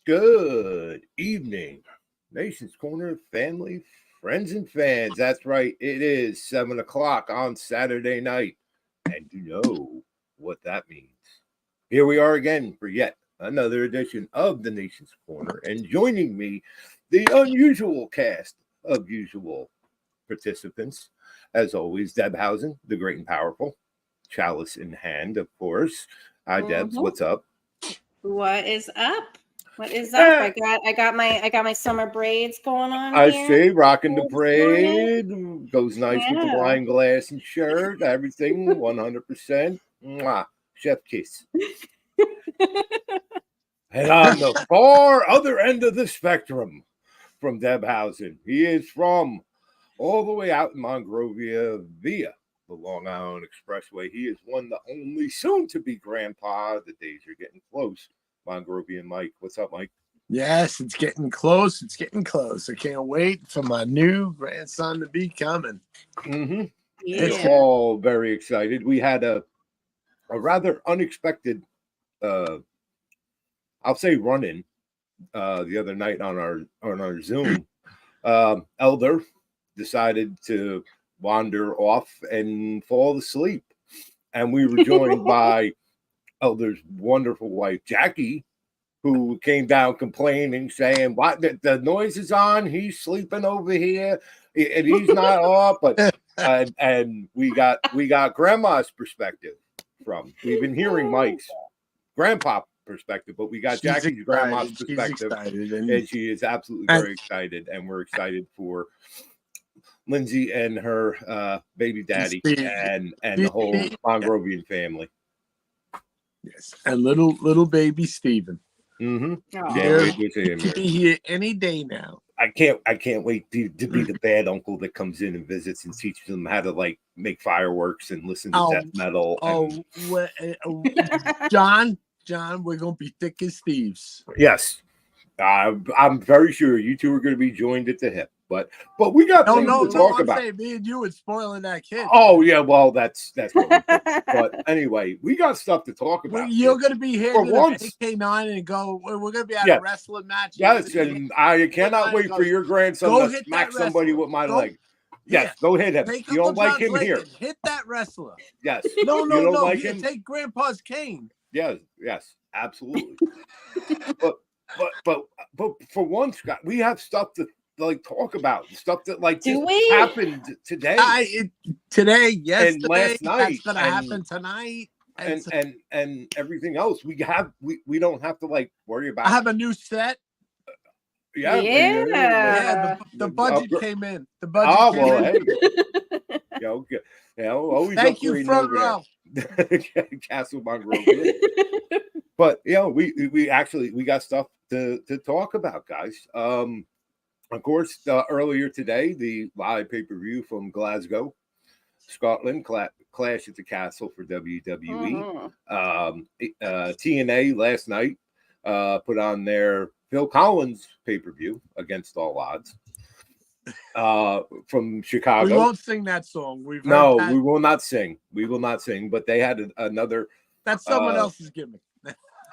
Good evening, Nation's Corner family, friends, and fans. That's right, it is 7 o'clock on Saturday night, and you know what that means. Here we are again for yet another edition of the Nation's Corner, and joining me, the unusual cast of usual participants. As always, Deb Housen, the great and powerful, chalice in hand, of course. Hi, Debs, Mhm. what's up? What is up? What is up? Eh, I got my summer braids going on I here. see, rocking the This morning. braid goes nice with the Yeah. wine glass and shirt. Everything 100%. Mwah. Chef kiss. And on the far other end of the spectrum from Debhausen, he is from all the way out in Monrovia via the Long Island Expressway. He is the only soon to be grandpa. The days are getting close. Mongrovian Mike. What's up, Mike? Yes, it's getting close. It's getting close. I can't wait for my new grandson to be coming. Mm-hmm. Yeah. We're all very excited. We had a rather unexpected I'll say run-in the other night on our Zoom. Elder decided to wander off and fall asleep, and we were joined by Elder's wonderful wife Jackie, who came down complaining, saying, "What the noise is on? He's sleeping over here, and he's not up." But and we got Grandma's perspective from. We've been hearing Mike's grandpa perspective, but we got Jackie's grandma's perspective, and she is absolutely very excited, and we're excited for Lindsay and her baby daddy and the whole Mongrovian family. Yes, and little baby Steven. Mm-hmm. He'll be here any day now. I can't wait to be the bad uncle that comes in and visits and teaches them how to make fireworks and listen to death metal. John, we're gonna be thick as thieves. Yes, I'm very sure you two are going to be joined at the hip. But we got things to talk about. Saying, me and you are spoiling that kid. Oh yeah, well that's what but anyway, we got stuff to talk about. You're going to be here for once. AK9 and go. We're going to be at a wrestling match. Yes, and I cannot wait for your grandson to smack somebody with my leg. Yes, go hit him. You don't like him here. Hit that wrestler. Yes. No. You don't like him? Take Grandpa's cane. Yes, absolutely. but for once, Scott, we have stuff to talk about, stuff that happened today. Today, yesterday, and last night. That's gonna happen tonight. And everything else. We don't have to worry about. I have a new set. Yeah. The budget came in. The budget came in. Hey. Always thank you, front row. Castle Monrovia. But we got stuff to talk about, guys. Of course, earlier today, the live pay-per-view from Glasgow, Scotland, Clash at the Castle for WWE. TNA last night put on their Phil Collins pay-per-view Against All Odds from Chicago. We won't sing that song. We will not sing. We will not sing. But they had another. That's someone else's gimmick.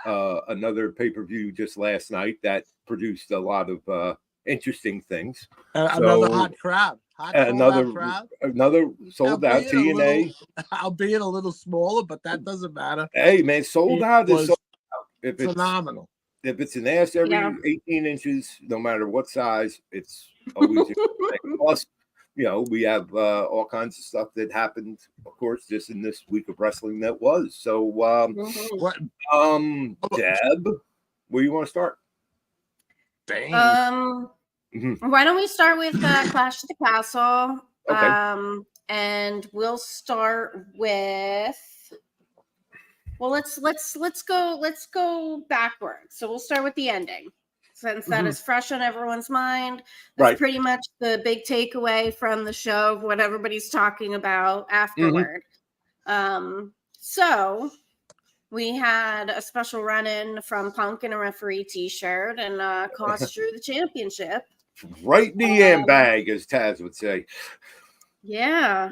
Another pay-per-view just last night that produced a lot of interesting things. Another hot crowd. Another sold out TNA. Albeit a little smaller, but that doesn't matter. Hey man, sold out is sold out. If phenomenal. If it's an ass every 18 inches, no matter what size, it's always plus. We have all kinds of stuff that happened, of course, just in this week of wrestling that was. So, Deb, where you want to start? Why don't we start with Clash at the Castle? Okay. And we'll start with. Well, let's go backwards. So we'll start with the ending, since that is fresh on everyone's mind. That's pretty much the big takeaway from the show, what everybody's talking about afterward. So we had a special run-in from Punk in a referee t-shirt and cost Drew the championship. Right in the yam bag, as Taz would say. Yeah.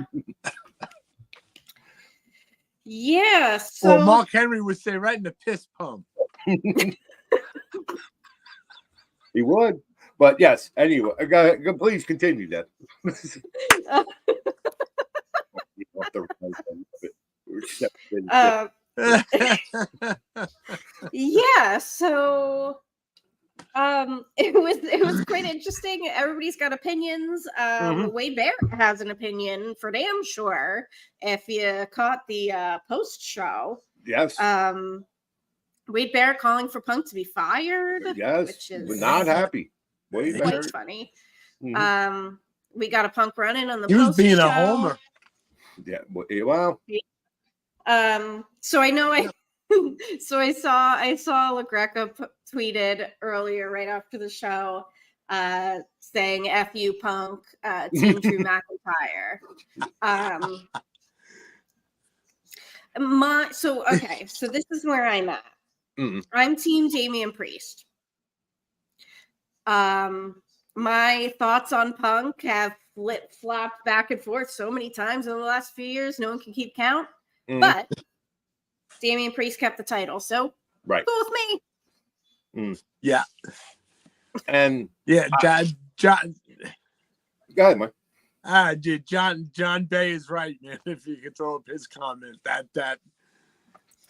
Yeah. So Mark Henry would say right in the piss pump. He would. But yes, anyway, please continue that. Yeah, so it was quite interesting. Everybody's got opinions. Wade Barrett has an opinion for damn sure. If you caught the post show, Yes. Wade Barrett calling for Punk to be fired. Yes, which is not happy. Wade quite Barrett. funny. We got a Punk run-in on the He was post being show. a homer. Yeah, well. So I know so I saw LaGreca tweeted earlier right after the show saying F you Punk, Team Drew McIntyre. So this is where I'm at. I'm Team Damian Priest. My thoughts on Punk have flip-flopped back and forth so many times in the last few years, no one can keep count. But Damian Priest kept the title, so right. go with me. Yeah. And yeah, John. Go ahead, Mike. Dude, John Bay is right, man. If you could throw up his comment, that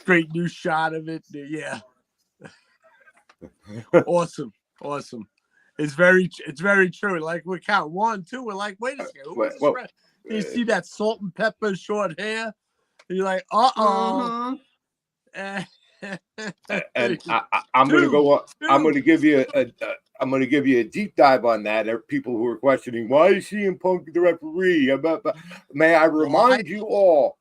great new shot of it, yeah. Awesome. It's very true. Like we count 1, 2. We're like, wait a second. Who is this? You see that salt and pepper short hair? And you're like, And I'm going to go on. I'm going to give you a deep dive on that. There are people who are questioning, why is CM Punk the referee? May I remind you all,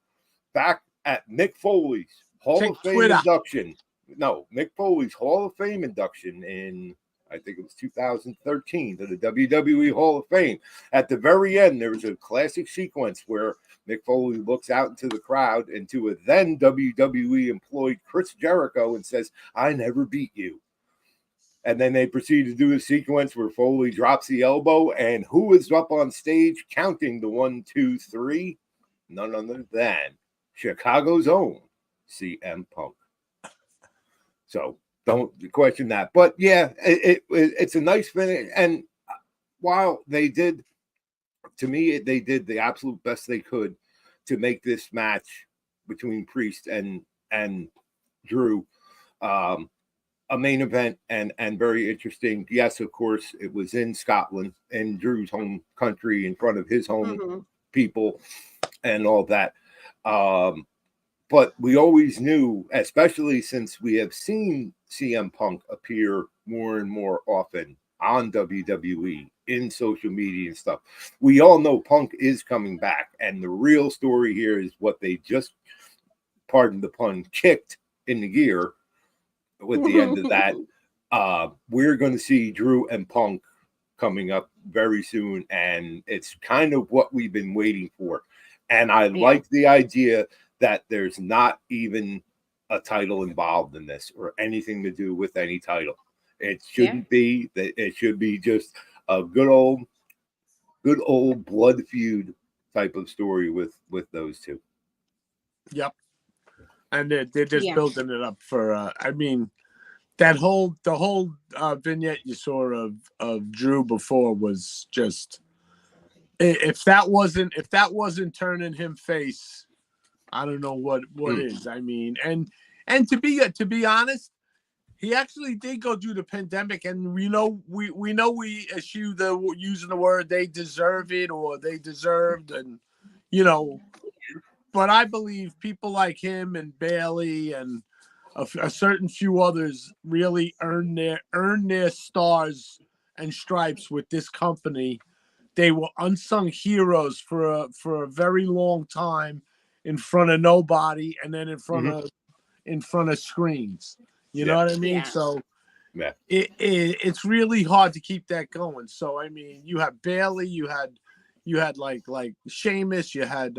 back at Mick Foley's Hall of Fame induction. No, Mick Foley's Hall of Fame induction in, I think it was 2013, to the WWE Hall of Fame. At the very end, there was a classic sequence where Mick Foley looks out into the crowd and to a then WWE employed Chris Jericho and says, I never beat you. And then they proceed to do a sequence where Foley drops the elbow, and who is up on stage counting the 1, 2, 3? None other than Chicago's own CM Punk. So don't question that. But yeah, it's a nice finish. And while they did, to me, they did the absolute best they could to make this match between Priest and Drew a main event and very interesting. Yes, of course, it was in Scotland, in Drew's home country, in front of his home people and all that. But we always knew, especially since we have seen CM Punk appear more and more often on WWE, in social media and stuff, we all know Punk is coming back. And the real story here is what they just, pardon the pun, kicked in the gear with the end of that. We're going to see Drew and Punk coming up very soon. And it's kind of what we've been waiting for. And I like the idea that there's not even a title involved in this or anything to do with any title. It shouldn't be that. It should be just a good old blood feud type of story with those two. Yep. And they're just building it up for, I mean, the whole vignette you saw of Drew before was just, if that wasn't turning him face, I don't know what is. I mean, and to be honest, he actually did go through the pandemic, and we eschew the using the word they deserve it or they deserved, and but I believe people like him and Bailey and a certain few others really earn their stars and stripes with this company. They were unsung heroes for a very long time, in front of nobody, and then in front of screens. You know what I mean? Yeah. So it's really hard to keep that going. So I mean, you have Bailey, you had like Sheamus, you had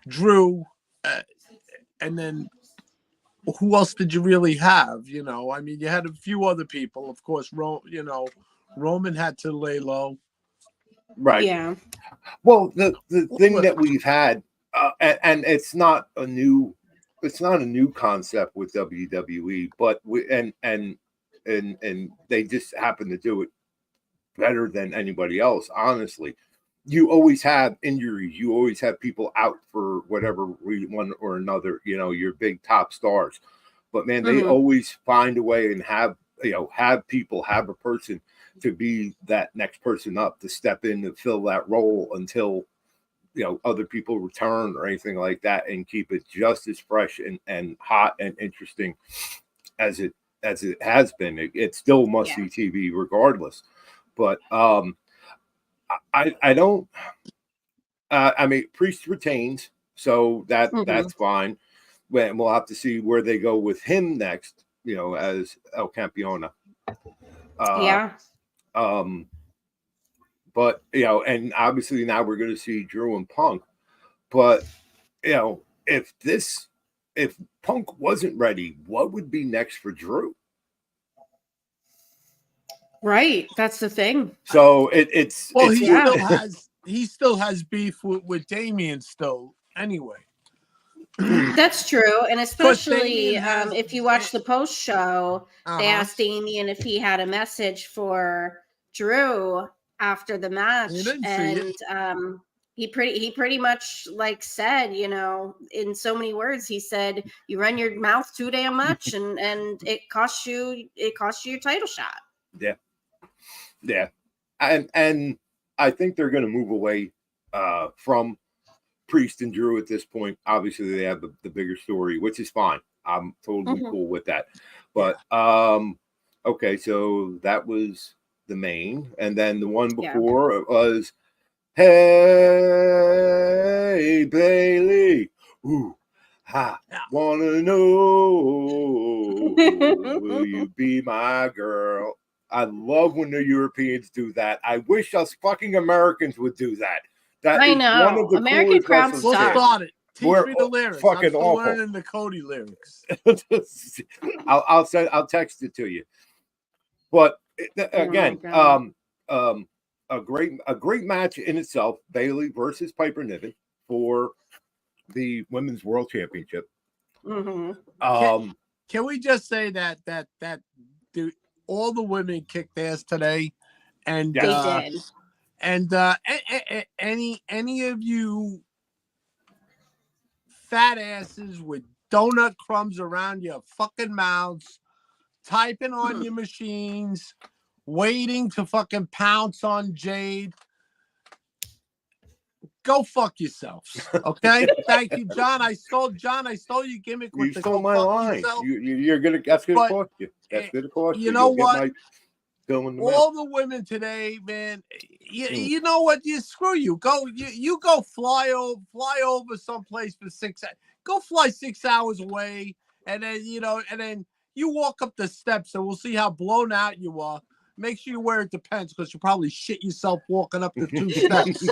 Drew, and then who else did you really have? I mean, you had a few other people, of course. Roman had to lay low. Right. Yeah. Well, the thing that we've had, and it's not a new concept with WWE, but and they just happen to do it better than anybody else. Honestly, you always have injuries. You always have people out for whatever one or another. You know, your big top stars, but man, they always find a way and have people, have a person to be that next person up, to step in to fill that role until other people return or anything like that, and keep it just as fresh and hot and interesting as it has been. It's still must see TV regardless. But I don't. I mean, Priest retains, so that's fine. We'll have to see where they go with him next. As El Campeona. But and obviously now we're going to see Drew and Punk. But if Punk wasn't ready, what would be next for Drew? Right, that's the thing. So he still has beef with Damien still. Anyway, that's true, and especially if you watch the post show, they asked Damien if he had a message for Drew after the match, and he pretty much said, in so many words, he said, "You run your mouth too damn much, and it cost you your title shot." Yeah, and I think they're going to move away from Priest and Drew at this point. Obviously, they have the bigger story, which is fine. I'm totally cool with that. But okay, so that was the main, and then the one before was, "Hey Bailey, ooh, ha, wanna know, will you be my girl?" I love when the Europeans do that. I wish us fucking Americans would do that. I know. One of the American crowds we'll start it. Teach me the lyrics. Fucking I'm still awful. learning the Cody lyrics. I'll text it to you. But again, a great match in itself. Bailey versus Piper Niven for the Women's World Championship. Can we just say that all the women kicked ass today, and they did. And any of you fat asses with donut crumbs around your fucking mouths, typing on your machines, waiting to fucking pounce on Jade, go fuck yourselves. Okay? Thank you, John. I stole your gimmick with you stole my line. You're gonna cost you. That's gonna cost you. You know what? All the women today, man. You know what? Screw you. Go. You go fly over someplace for 6 hours. Go fly 6 hours away, and then you walk up the steps, and we'll see how blown out you are. Make sure you wear it depends, because you probably shit yourself walking up the 2 steps.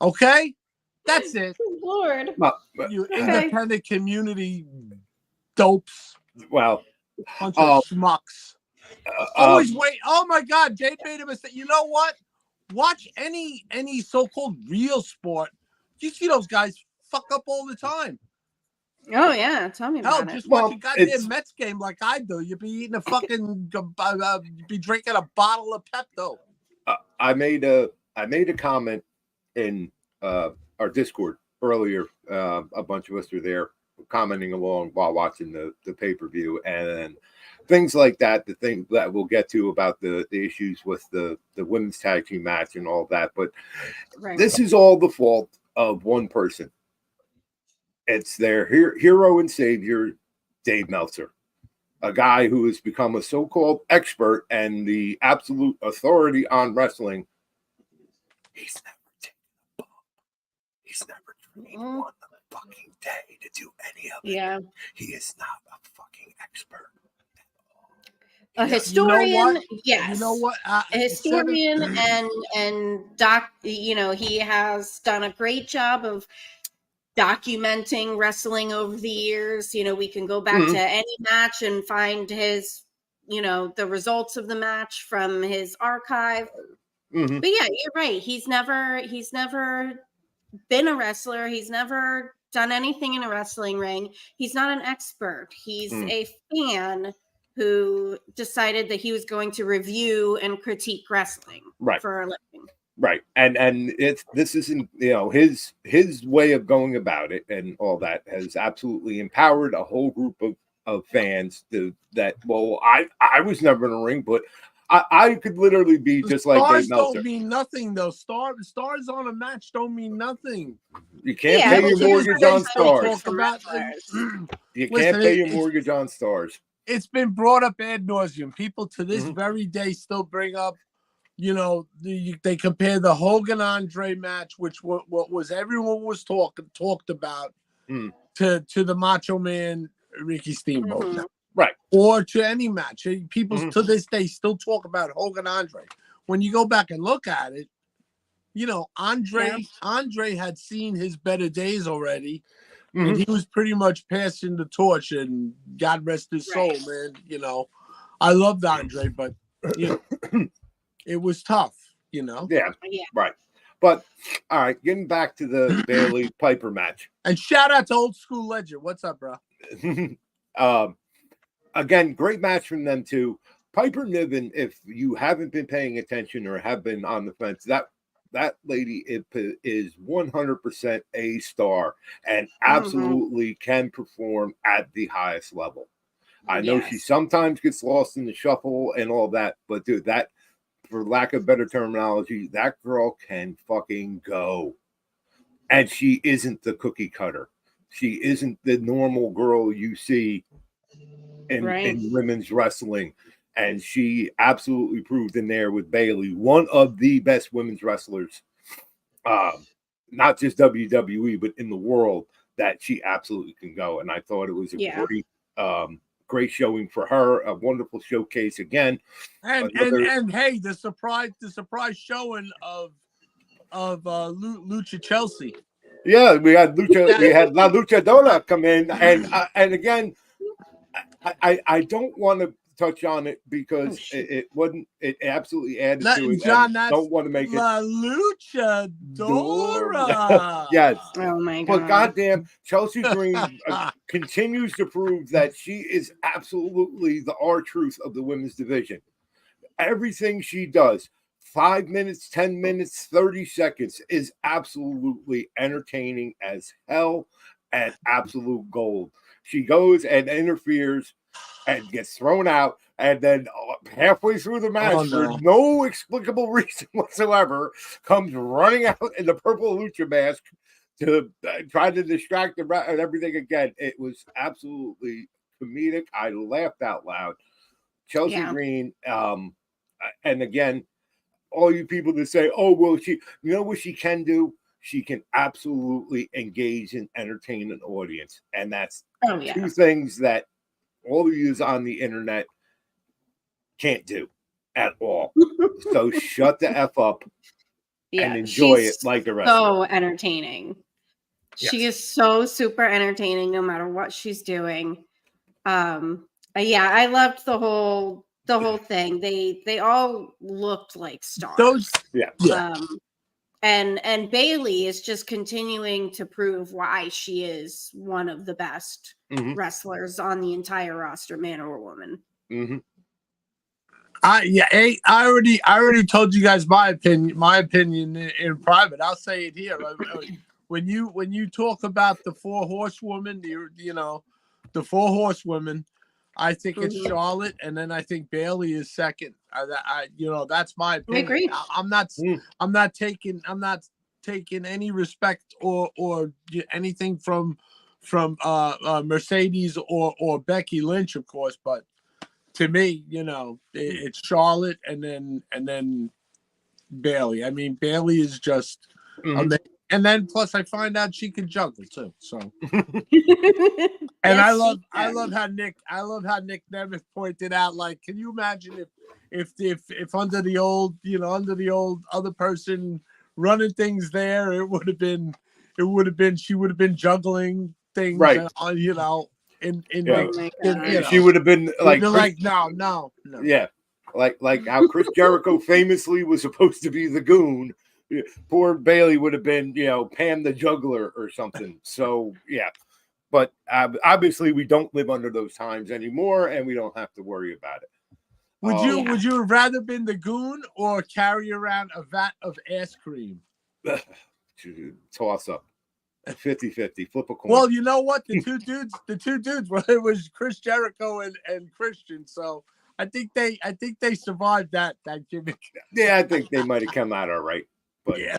Okay, that's it. Lord, you independent community dopes. Well. Bunch of schmucks. Always wait. Oh my God, Jade made a mistake. You know what? Watch any so-called real sport. You see those guys fuck up all the time. Oh yeah, tell me about it. Just watch a goddamn Mets game like I do. You'd be eating a fucking, be drinking a bottle of Pepto. I made a comment in our Discord earlier. A bunch of us are there, commenting along while watching the pay-per-view, and things like that, the thing that we'll get to about the issues with the women's tag team match and all that. But this is all the fault of one person. It's their hero and savior, Dave Meltzer, a guy who has become a so-called expert and the absolute authority on wrestling. He's never taken a bump. He's never trained one fucking day to do any of it. Yeah. He is not a fucking expert. A historian, yes. You know what? A historian and doc. He has done a great job of documenting wrestling over the years. We can go back to any match and find his, the results of the match from his archive. But yeah, you're right. He's never been a wrestler. He's never done anything in a wrestling ring. He's not an expert. He's Mm. a fan who decided that he was going to review and critique wrestling Right. for a living. Right. And this isn't, his way of going about it and all that has absolutely empowered a whole group of fans I was never in a ring, but I could literally be just like Dave Stars Meltzer. don't mean nothing, though. Stars on a match don't mean nothing. You can't Yeah, pay but your there's mortgage other on types stars. of wrestlers. You Listen, can't pay your mortgage on stars. It's been brought up ad nauseum. People to this Mhm. very day still bring up, they compare the Hogan Andre match, which what was everyone was talked about, Mm. to the Macho Man Ricky Steamboat Mhm. match. Right. Or to any match. People Mhm. to this day still talk about Hogan Andre. When you go back and look at it, Andre had seen his better days already. Mhm. And he was pretty much passing the torch, and God rest his soul, Right. man. I loved Andre, but it was tough, Yeah. Yeah. Right. But all right, getting back to the Bailey Piper match. And shout out to Old School Legend. What's up, bro? Again, great match from them too. Piper Niven, if you haven't been paying attention or have been on the fence, that lady is 100% a star and absolutely can perform at the highest level. I know she sometimes gets lost in the shuffle and all that, but dude, that, for lack of better terminology, that girl can fucking go. And she isn't the cookie cutter. She isn't the normal girl you see in women's wrestling. And she absolutely proved in there with Bailey, one of the best women's wrestlers, not just WWE, but in the world, that she absolutely can go. And I thought it was a great showing for her, a wonderful showcase again. And hey, the surprise showing of Lucha Chelsea. Yeah, we had La Luchadora come in, and again, I don't want to touch on it because it absolutely added to it. John, and don't want to make La Luchadora. Yes. Oh my god. But goddamn, Chelsea Green continues to prove that she is absolutely the R-truth of the women's division. Everything she does, 5 minutes, 10 minutes, 30 seconds, is absolutely entertaining as hell and absolute gold. She goes and interferes and gets thrown out, and then halfway through the match, for no explicable reason whatsoever, comes running out in the purple lucha mask to try to distract and everything again. It was absolutely comedic. I laughed out loud. Chelsea Green, and again, all you people that say, "Oh, well, you know what she can do? She can absolutely engage and entertain an audience," and that's two things that all of you on the internet can't do at all. So shut the F up and enjoy it like the rest so of it. Entertaining. Yes. She is so super entertaining no matter what she's doing. I loved the whole thing. They all looked like stars. And Bailey is just continuing to prove why she is one of the best wrestlers on the entire roster, man or woman. Mm-hmm. I already told you guys my opinion in private. I'll say it here. When you talk about the four horsewomen, the four horsewomen, I think it's Charlotte, and then I think Bailey is second. That's my opinion. I agree. I'm not taking any respect or anything from Mercedes or Becky Lynch, of course, but to me, it's Charlotte and then Bailey. I mean, Bailey is just amazing. And then plus I find out she can juggle too. So and I love how Nick Nemeth pointed out, like, can you imagine if under the old other person running things there, she would have been juggling things, right? She would have been like no. Yeah, like how Chris Jericho famously was supposed to be the Goon. Poor Bailey would have been, Pam the juggler or something. So yeah, but obviously we don't live under those times anymore, and we don't have to worry about it. Would Oh, you have rather been the goon or carry around a vat of ass cream? Toss up. 50-50, flip a coin. Well, you know what? The two dudes, well, it was Chris Jericho and Christian. So I think they survived that gimmick. Yeah, I think they might have come out all right. But yeah.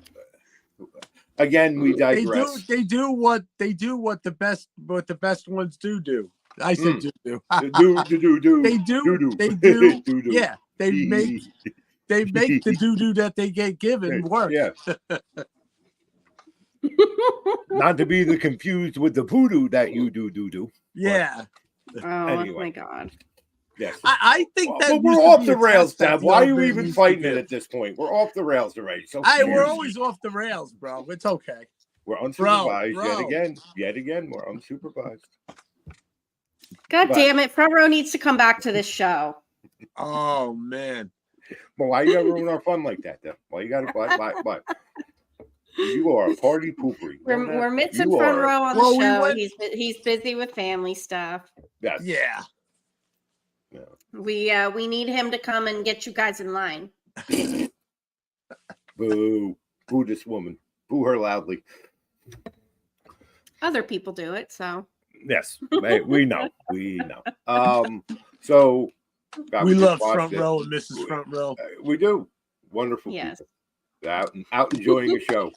Again, we digress. They do what the best ones do. I said do. They do. Yeah, they make the doo that they get given work. Yeah. Not to be confused with the voodoo that you do. Yeah. Anyway. My God. Yes. I think that we're off the rails, Deb. Why are you even fighting it at this point? We're off the rails already. So we're always off the rails, bro. It's okay. We're unsupervised yet again. We're unsupervised. God damn it! Front Row needs to come back to this show. Oh man. Well, why you gotta ruin our fun like that, Deb? Why you gotta why? You are a party poopery. We're missing Front Row on the show. He's busy with family stuff. Yes. Yeah. We need him to come and get you guys in line. Boo. Boo this woman. Boo her loudly. Other people do it, so. Yes. We know. So we love Front Row and Mrs. Front Row. We do. Wonderful. Yes. People. Out enjoying a show.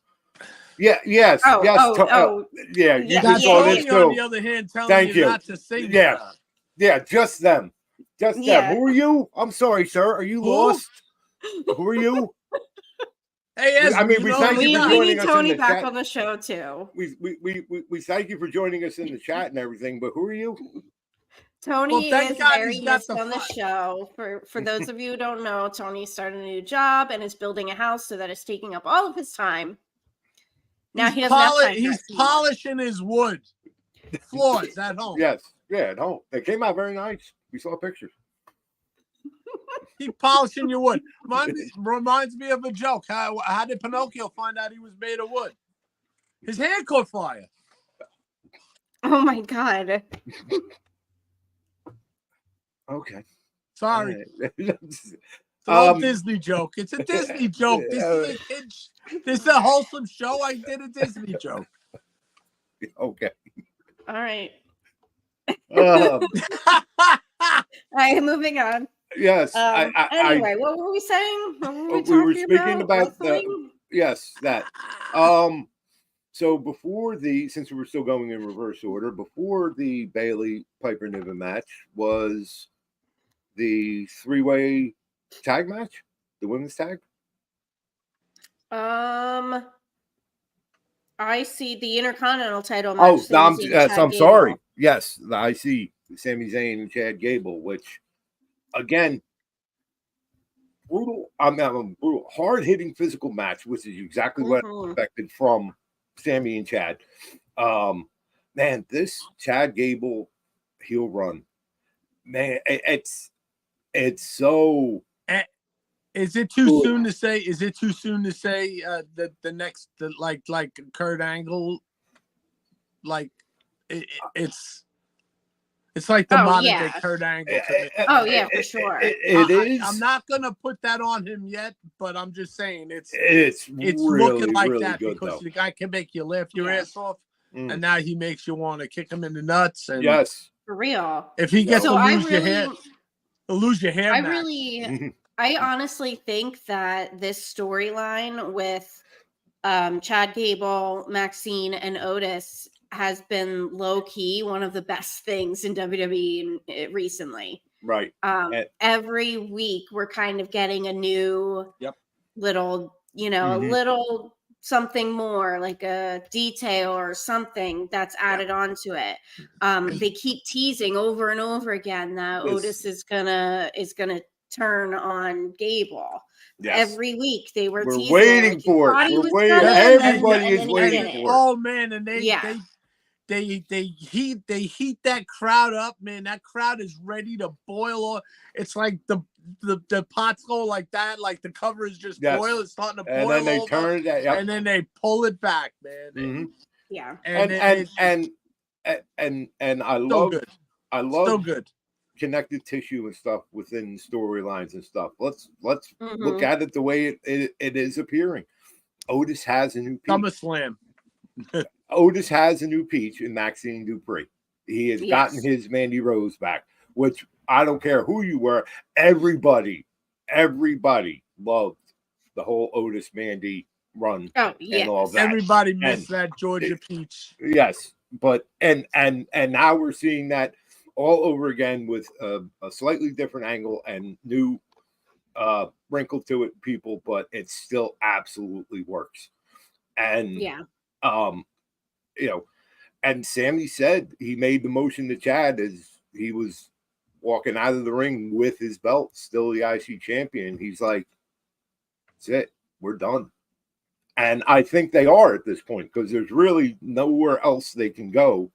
Yeah, yes. Yeah, you just saw this too. On the other hand, telling you not to sing. Yeah, just them. Just them. Who are you? I'm sorry, sir. Are you lost? Who are you? Hey, we thank you for joining us Tony in the back chat. on the show too. We thank you for joining us in the chat and everything. But who are you? Tony is very missed on the show. For those of you who don't know, Tony started a new job and is building a house, so that is taking up all of his time. Now he doesn't have time. He's polishing his wood floors at home. Yes, at home. They came out very nice. We saw pictures. He's polishing your wood. Reminds me of a joke. How did Pinocchio find out he was made of wood? His hand caught fire. Oh my God. Okay. Sorry. It's an old Disney joke. It's a Disney joke. This is a wholesome show. I did a Disney joke. Okay. All right. I am moving on. Yes. Anyway, what were we saying? We were speaking about that. So since we were still going in reverse order, before the Bailey Piper Niven match was the 3-way tag match, the women's tag. I see the Intercontinental title match. I'm sorry. Yes, I see Sami Zayn and Chad Gable, which again, brutal. Brutal, hard-hitting physical match, which is exactly what I expected from Sami and Chad. Man, this Chad Gable heel run, man, it's so. Is it too soon to say? Is it too soon to say that the next, like Kurt Angle, like it's like the modern day Kurt Angle. For sure. It is. I'm not gonna put that on him yet, but I'm just saying it's really, looking like really that good, because though. the guy can make you laugh your ass off, and now he makes you want to kick him in the nuts. And yes, for real. If he gets to lose your hair, I honestly think that this storyline with Chad Gable, Maxine, and Otis has been low key one of the best things in WWE recently. Right. Every week we're kind of getting a new little, a little something more, like a detail or something that's added onto it. They keep teasing over and over again that Otis is gonna turn on Gable. Yes. Every week they were teasing. Waiting for it. We're waiting. Everybody is waiting for it. Oh man, and they heat that crowd up, man. That crowd is ready to boil. It's like the pots go like that, like the cover is just Yes. boil, it's starting to boil, And then they over, turn it, yep. and then they pull it back, man. Mhm. Yeah. And I so love good. I So love good. connective tissue and stuff within storylines and stuff. Let's look Mhm. at it the way it is appearing. Otis has a new peach. SummerSlam. Otis has a new peach in Maxine Dupree. He has gotten Yes. his Mandy Rose back, which I don't care who you were. Everybody loved the whole Otis Mandy run Oh, and all yes. that. Everybody missed And that Georgia peach. yes, but and now we're seeing that all over again with a slightly different angle and new wrinkle to it, people, but it still absolutely works. And Yeah. you know, and Sammy said he made the motion to Chad as he was walking out of the ring with his belt, still the IC champion. He's like, that's it, we're done. And I think they are at this point because there's really nowhere else they can go,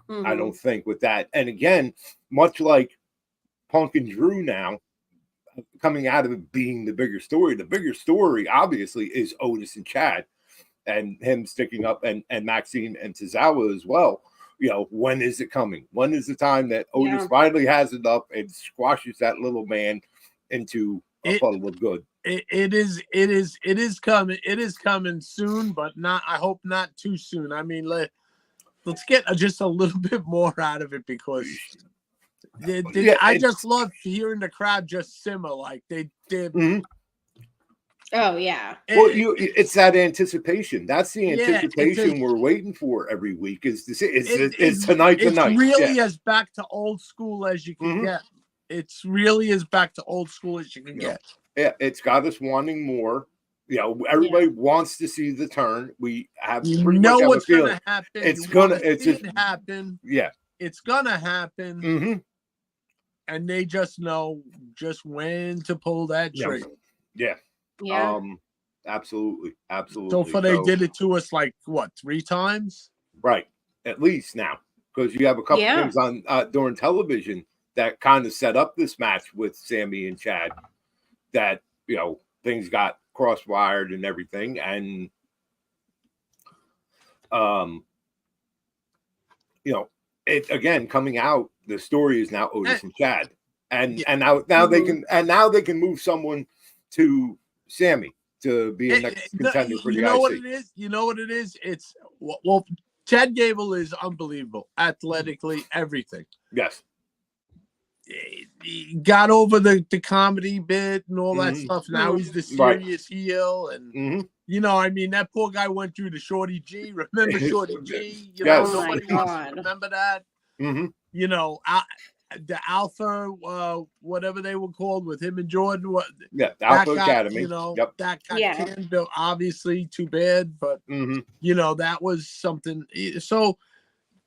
I don't think, with that. And again, much like Punk and Drew now, coming out of it being the bigger story obviously is Otis and Chad and him sticking up, and Maxine and Tozawa as well. You know, when is it coming? When is the time that Otis finally has it up and squashes that little man into a puddle of good? It is coming. It is coming soon, but not. I hope not too soon. I mean, let's get just a little bit more out of it because I just love hearing the crowd just simmer like they did. Mm-hmm. Oh yeah. Well, it's that anticipation. That's the anticipation we're waiting for every week. Is tonight the night? It's really as back to old school as you can get. It's really as back to old school as you can get. Yeah, it's got us wanting more. You know, everybody wants to see the turn. We have pretty much have what's a feeling gonna happen. It's happen. Yeah, it's gonna happen. Mm-hmm. And they just know just when to pull that trigger. Yeah. Absolutely. So far, they did it to us like what, 3 times? Right, at least now, because you have a couple things on during television that kind of set up this match with Sammy and Chad. That things got cross-wired and everything, and it again coming out. The story is now Otis and Chad, and now they can move someone to Sammy to be a next contender for the IC. What it is? You know what it is? It's Chad Gable is unbelievable athletically, everything. Yes. He got over the comedy bit and all that stuff. Now he's the serious heel, and I mean, that poor guy went through the Shorty G. Remember Shorty G? Oh my God. Remember that? The Alpha, whatever they were called, with him and Jordan. The Alpha Academy. That got canned. Obviously, too bad, but that was something. So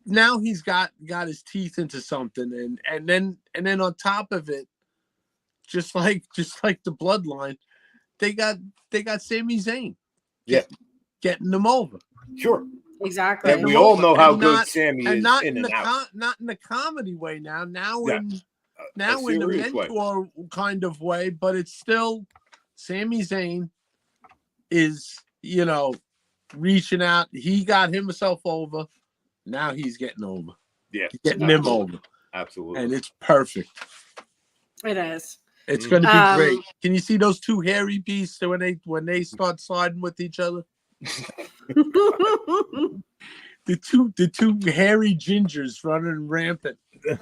now he's got his teeth into something, and then on top of it, just like the Bloodline, they got Sami Zayn, getting them over. Sure. Exactly. And we all know how good Sammy is not in and out. Not in the comedy way now. Now in the mentor kind of way, but it's still Sami Zayn is, reaching out. He got himself over. Now he's getting over. Yeah. He's getting him over. Absolutely. And it's perfect. It is. It's going to be great. Can you see those 2 hairy beasts when they start sliding with each other? the two hairy gingers running rampant. Oh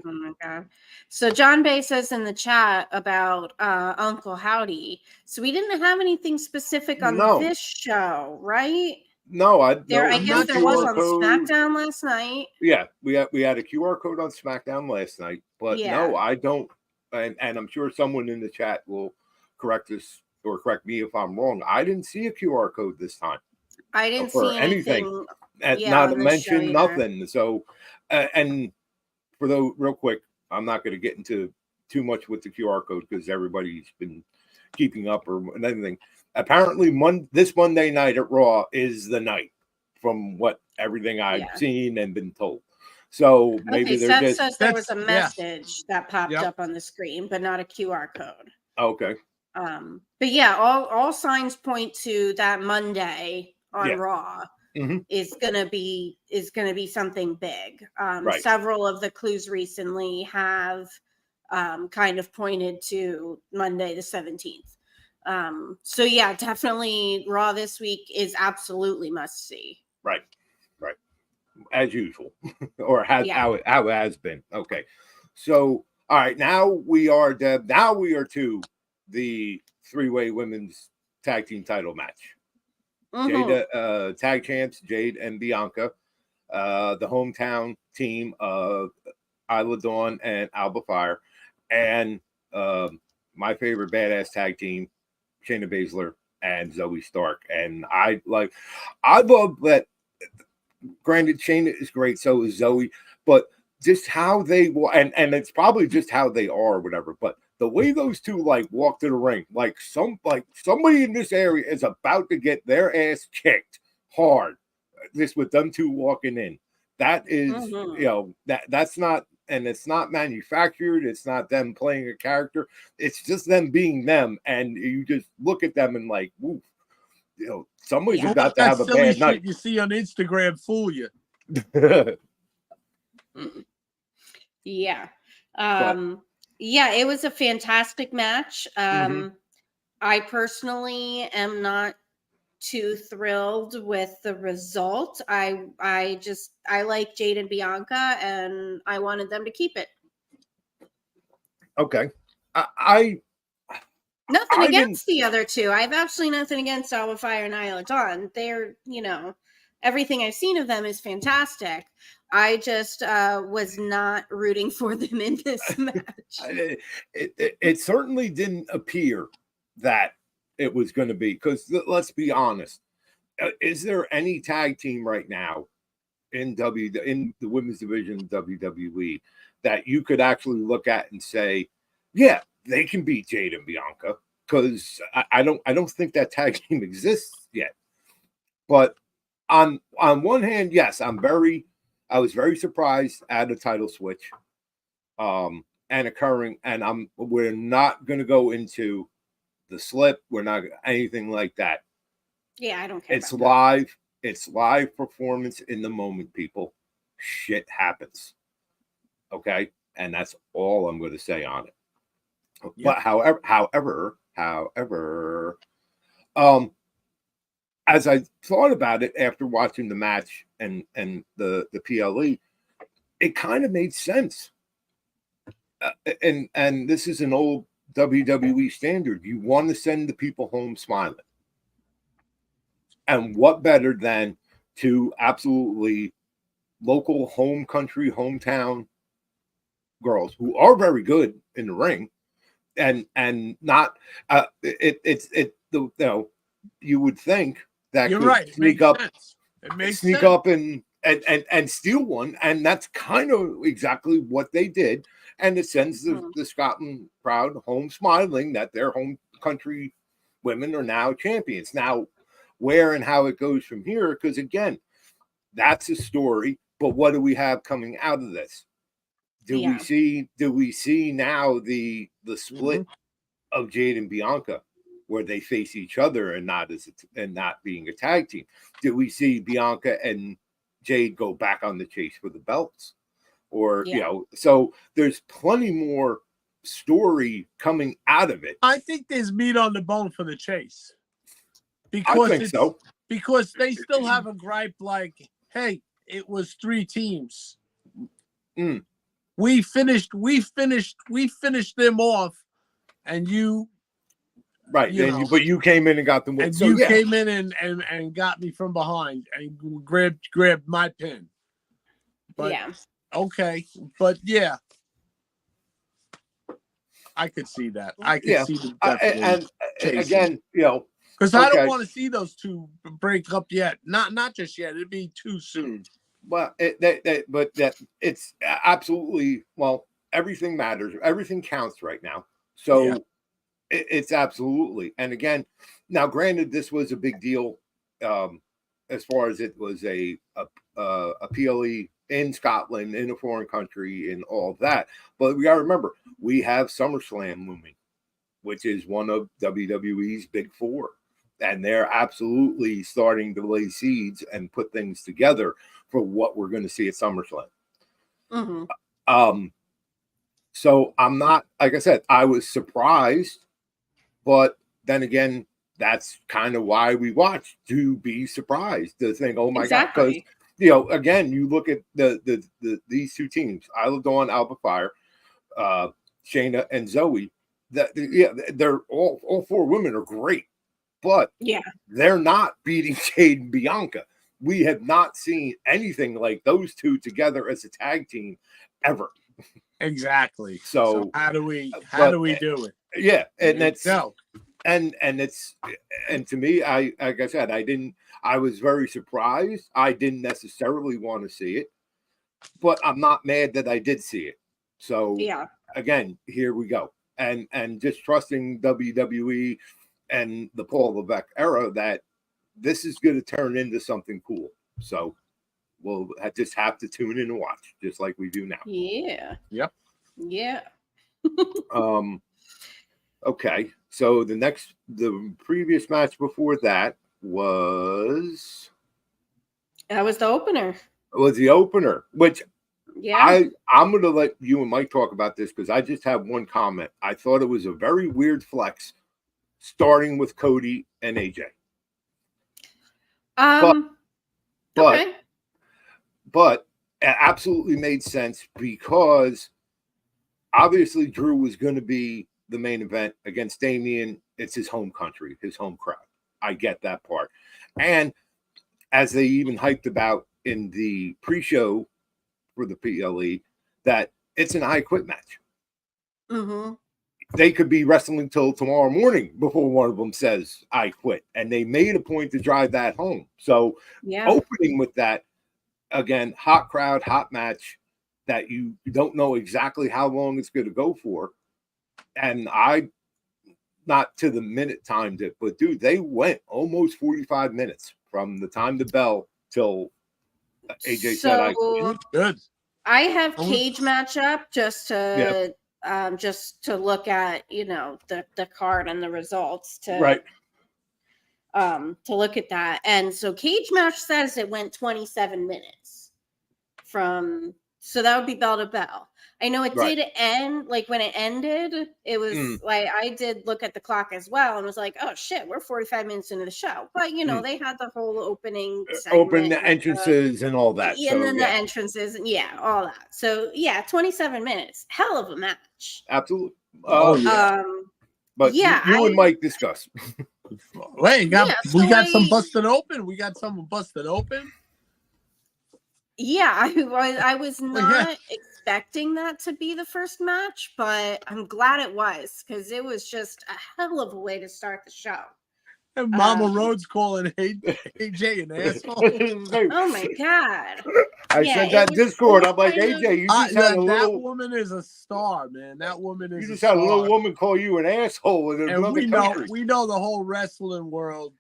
my God. So John Bay says in the chat about Uncle Howdy. So we didn't have anything specific on this show, right? No, I guess there was on SmackDown last night. Yeah, we had a QR code on SmackDown last night, but no, I don't. And I'm sure someone in the chat will correct us or correct me if I'm wrong. I didn't see a QR code this time. I didn't see anything. Not to mention nothing. So, and for the real quick, I'm not going to get into too much with the QR code because everybody's been keeping up or anything. Apparently, this Monday night at Raw is the night, from what everything I've seen and been told. So maybe Okay, they're Seth just says there was a That's- message that popped Yep. up on the screen, but not a QR code. okay. But yeah, all signs point to that Monday on Yeah. Raw Mhm. is gonna be something big. Right. Several of the clues recently have kind of pointed to Monday the 17th. So yeah, definitely Raw this week is absolutely must see. Right. Right. As usual, or Yeah. how it has been. Okay. So all right, now we are Deb. Now we are to the three-way women's tag team title match. Mhm. Jade, tag champs Jade and Bianca, the hometown team of Isla Dawn and Alba Fire, and my favorite badass tag team, Shayna Baszler and Zoe Stark. And I love that. Granted, Shayna is great, so is Zoe, but just how they and it's probably just how they are, whatever. But the way those two like walk to the ring, like somebody in this area is about to get their ass kicked hard. Just with them two walking in, that is, Mhm. that's not, and it's not manufactured. It's not them playing a character. It's just them being them, and you just look at them and like, woof, somebody's Yeah. Don't about let to that have a silly bad shit night. you see on Instagram fool you. Yeah. But Yeah, it was a fantastic match. Mhm. I personally am not too thrilled with the result. I like Jade and Bianca and I wanted them to keep it. Okay. I Nothing I didn't. against the other two. I have absolutely nothing against Alba Fire and Isla Dawn. They're, everything I've seen of them is fantastic. I just was not rooting for them in this match. It certainly didn't appear that it was going to be, because let's be honest. Is there any tag team right now in the women's division of WWE that you could actually look at and say, yeah, they can beat Jade and Bianca? Because I don't think that tag team exists yet. But on one hand, yes, I was very surprised at a title switch and occurring, and we're not going to go into the slip. We're not anything like that. Yeah, I don't care. It's live. It's live performance in the moment, people. Shit happens. Okay. And that's all I'm going to say on it. Yep. But however, as I thought about it after watching the match and the PLE, it kind of made sense. And this is an old WWE standard. You want to send the people home smiling. And what better than to absolutely local home country, hometown girls who are very good in the ring, and not you would think that You're could right. sneak up, sense. It makes sneak sense. up and steal one, and that's kind of exactly what they did, and it sends the Scotland crowd home smiling that their home country women are now champions. Now, where and how it goes from here, because again, that's a story. But what do we have coming out of this? Do we see now the split of Jade and Bianca, where they face each other and not being a tag team? Do we see Bianca and Jade go back on the chase for the belts? Or so there's plenty more story coming out of it. I think there's meat on the bone for the chase. I think so. Because they still have a gripe like, hey, it was 3 teams. We finished them off, and you right. But you came in and got them. And so, you came in and got me from behind and grabbed my pin. But okay, but yeah, I could see that. I could see the and again, because I don't want to see those two break up yet. Not just yet. It'd be too soon. Well, it's absolutely, everything matters. Everything counts right now. So it's absolutely. And again, now granted, this was a big deal as far as it was a PLE in Scotland, in a foreign country, and all of that. But we got to remember, we have SummerSlam looming, which is one of WWE's big four. And they're absolutely starting to lay seeds and put things together for what we're going to see at SummerSlam. So I'm not, like I said, I was surprised, but then again, that's kind of why we watch, to be surprised, to think, oh my God, because again, you look at these two teams, Isla Dawn, Alba Fire, Shayna and Zoe. They're all four women are great, but they're not beating Jade and Bianca. We have not seen anything like those two together as a tag team ever. Exactly. So how do we do it? Yeah, and that's and to me, like I said, I was very surprised. I didn't necessarily want to see it, but I'm not mad that I did see it. So again, here we go. And just trusting WWE and the Paul Levesque era that this is going to turn into something cool. So we'll just have to tune in and watch, just like we do now. Yeah. Yep. Yeah. Okay. So the previous match before that was the opener. Was the opener, which yeah, I'm going to let you and Mike talk about this because I just have one comment. I thought it was a very weird flex, starting with Cody and AJ. But it absolutely made sense because obviously Drew was going to be the main event against Damian. It's his home country, his home crowd. I get that part. And as they even hyped about in the pre-show for the PLE, that it's an I Quit match. Mm-hmm. They could be wrestling till tomorrow morning before one of them says I quit. And they made a point to drive that home. So opening with that, again, hot crowd, hot match that you don't know exactly how long it's going to go for. And I, not to the minute timed it, but dude, they went almost 45 minutes from the time the bell till AJ said I quit. Good. I have cage match up just to look at, the card and the results to look at that. And so cage match says it went 27 minutes so that would be bell to bell. I know it did end, like when it ended, it was like, I did look at the clock as well and was like, oh shit, we're 45 minutes into the show. But, they had the whole opening segment. Open the entrances and all that. And then the entrances and all that. So 27 minutes. Hell of a match. Absolutely. But you and Mike discuss. Wait, we got some busted open. We got someone busted open. Yeah, I was not expecting that to be the first match, but I'm glad it was because it was just a hell of a way to start the show. And Mama Rhodes calling AJ an asshole. Oh my God! I said that in Discord. I'm like, AJ, you just had that woman is a star, man. That woman is. You just had a little woman call you an asshole in another country. We know the whole wrestling world.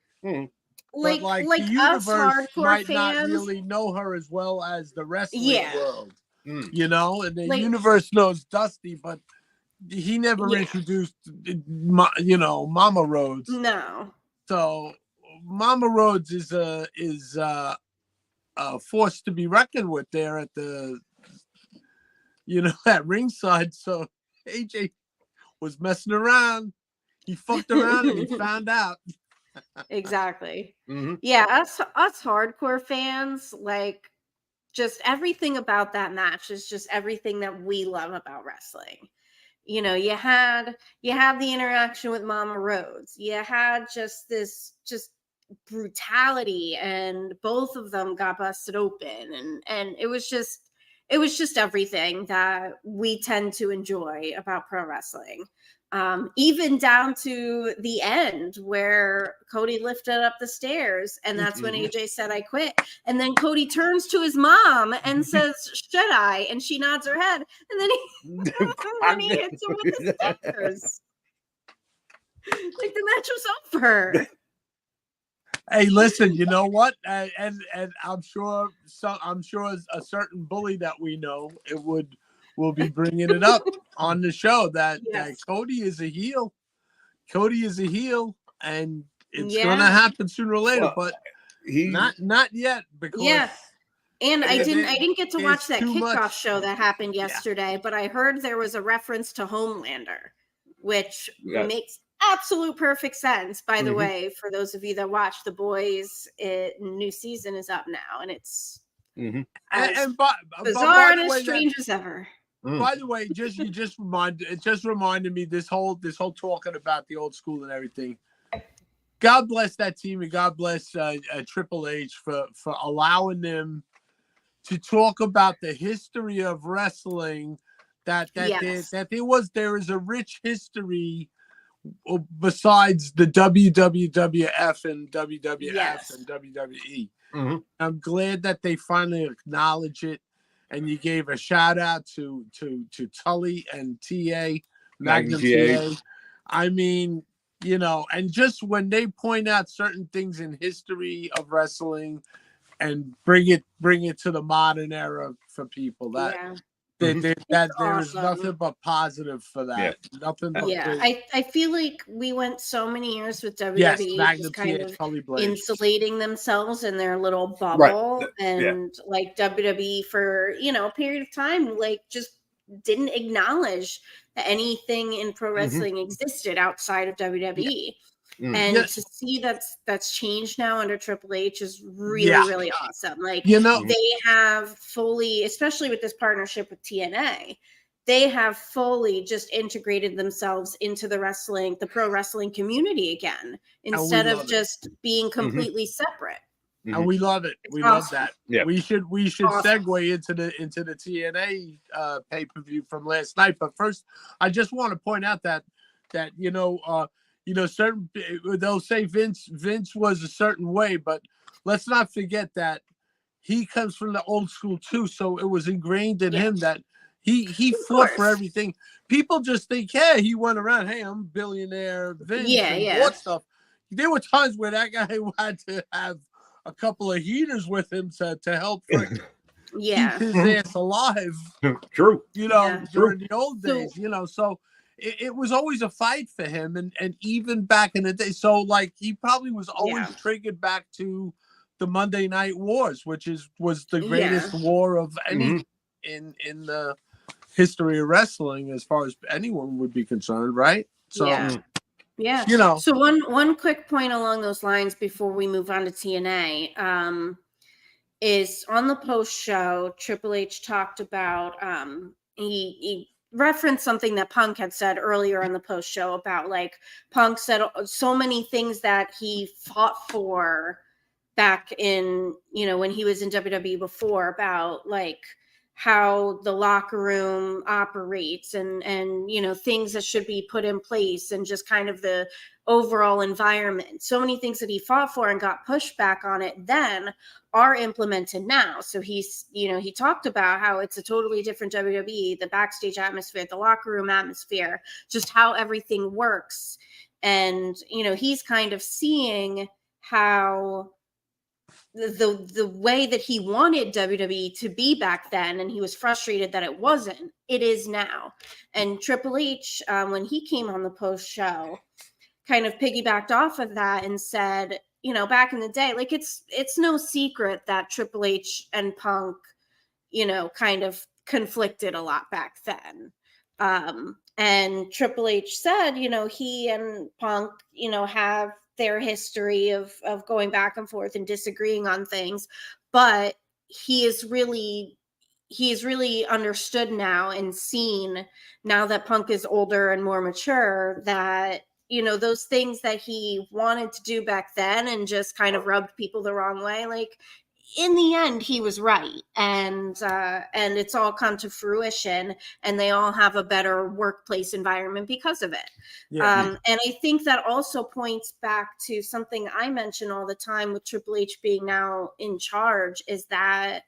Like the universe might fans, not really know her as well as the wrestling world. And the universe knows Dusty, but he never introduced, Mama Rhodes. No. So Mama Rhodes is a force to be reckoned with there at the, at ringside. So AJ was messing around. He fucked around and he found out. Exactly. Mm-hmm. Yeah, us hardcore fans, like, just everything about that match is just everything that we love about wrestling. You had the interaction with Mama Rhodes. You had just brutality, and both of them got busted open, and it was just everything that we tend to enjoy about pro wrestling. Even down to the end where Cody lifted up the stairs, and that's when AJ said I quit. And then Cody turns to his mom and says, should I? And she nods her head. And then he hits him with the stairs. Like, the match was over. Hey, listen, you know what? And I'm sure a certain bully that we know will be bringing it up on the show that Yes. Cody is a heel. Cody is a heel, and it's gonna Yeah. happen sooner or later, Well, but he not yet because Yeah. And I didn't get to there's watch that too kickoff much. show that happened Yeah. yesterday, but I heard there was a reference to Homelander, which Yes. makes absolute perfect sense. By the Mhm. way, for those of you that watch The Boys, new season is up now, and it's Mhm. as And by bizarre and the as way, strange as ever. by the way, you just reminded me this whole talking about the old school and everything. God bless that team, and God bless Triple H for allowing them to talk about the history of wrestling. There is a rich history besides the WWF and WWF and WWE. Mm-hmm. I'm glad that they finally acknowledge it, and you gave a shout out to Tully and TA Magnum TA. I mean, and just when they point out certain things in history of wrestling and bring it to the modern era for people, there is nothing but positive for that. Yeah. Nothing but I feel like we went so many years with WWE yes, just kind of Tully insulating themselves in their little Right. bubble, and like WWE for a period of time, like just didn't acknowledge that anything in pro wrestling existed outside of WWE. And to see that's changed now under Triple H is really awesome. Like they have fully, especially with this partnership with TNA, they have fully just integrated themselves into the pro wrestling community again, instead of just being completely separate. And we love it. We love that. Yeah. We should segue into the TNA pay-per-view from last night. But first, I just want to point out that certain they'll say Vince was a certain way, but let's not forget that he comes from the old school too. So it was ingrained in him that he fought for everything. People just think, yeah, he went around, hey, I'm billionaire Vince and bought stuff. There were times where that guy had to have a couple of heaters with him to help keep his ass alive. True. During the old days, so it was always a fight for him, and even back in the day. So like he probably was always triggered back to the Monday Night Wars, which was the greatest war of any in the history of wrestling, as far as anyone would be concerned, right? So yeah. So one quick point along those lines before we move on to TNA is on the post show, Triple H talked about he referenced something that Punk had said earlier in the post show about like Punk said so many things that he fought for back in when he was in WWE before, about like how the locker room operates and things that should be put in place, and just kind of the overall environment. So many things that he fought for and got pushed back on it then are implemented now. So he talked about how it's a totally different WWE, the backstage atmosphere, the locker room atmosphere, just how everything works. And he's kind of seeing how the way that he wanted WWE to be back then, and he was frustrated that it wasn't, it is now. And Triple H, when he came on the post show, kind of piggybacked off of that and said, back in the day, like it's no secret that Triple H and Punk, kind of conflicted a lot back then. And Triple H said, he and Punk, have their history of going back and forth and disagreeing on things, but he is really understood now and seen now that Punk is older and more mature, that those things that he wanted to do back then and just kind of rubbed people the wrong way, like in the end he was right, and it's all come to fruition, and they all have a better workplace environment because of it. And I think that also points back to something I mention all the time with Triple H being now in charge, is that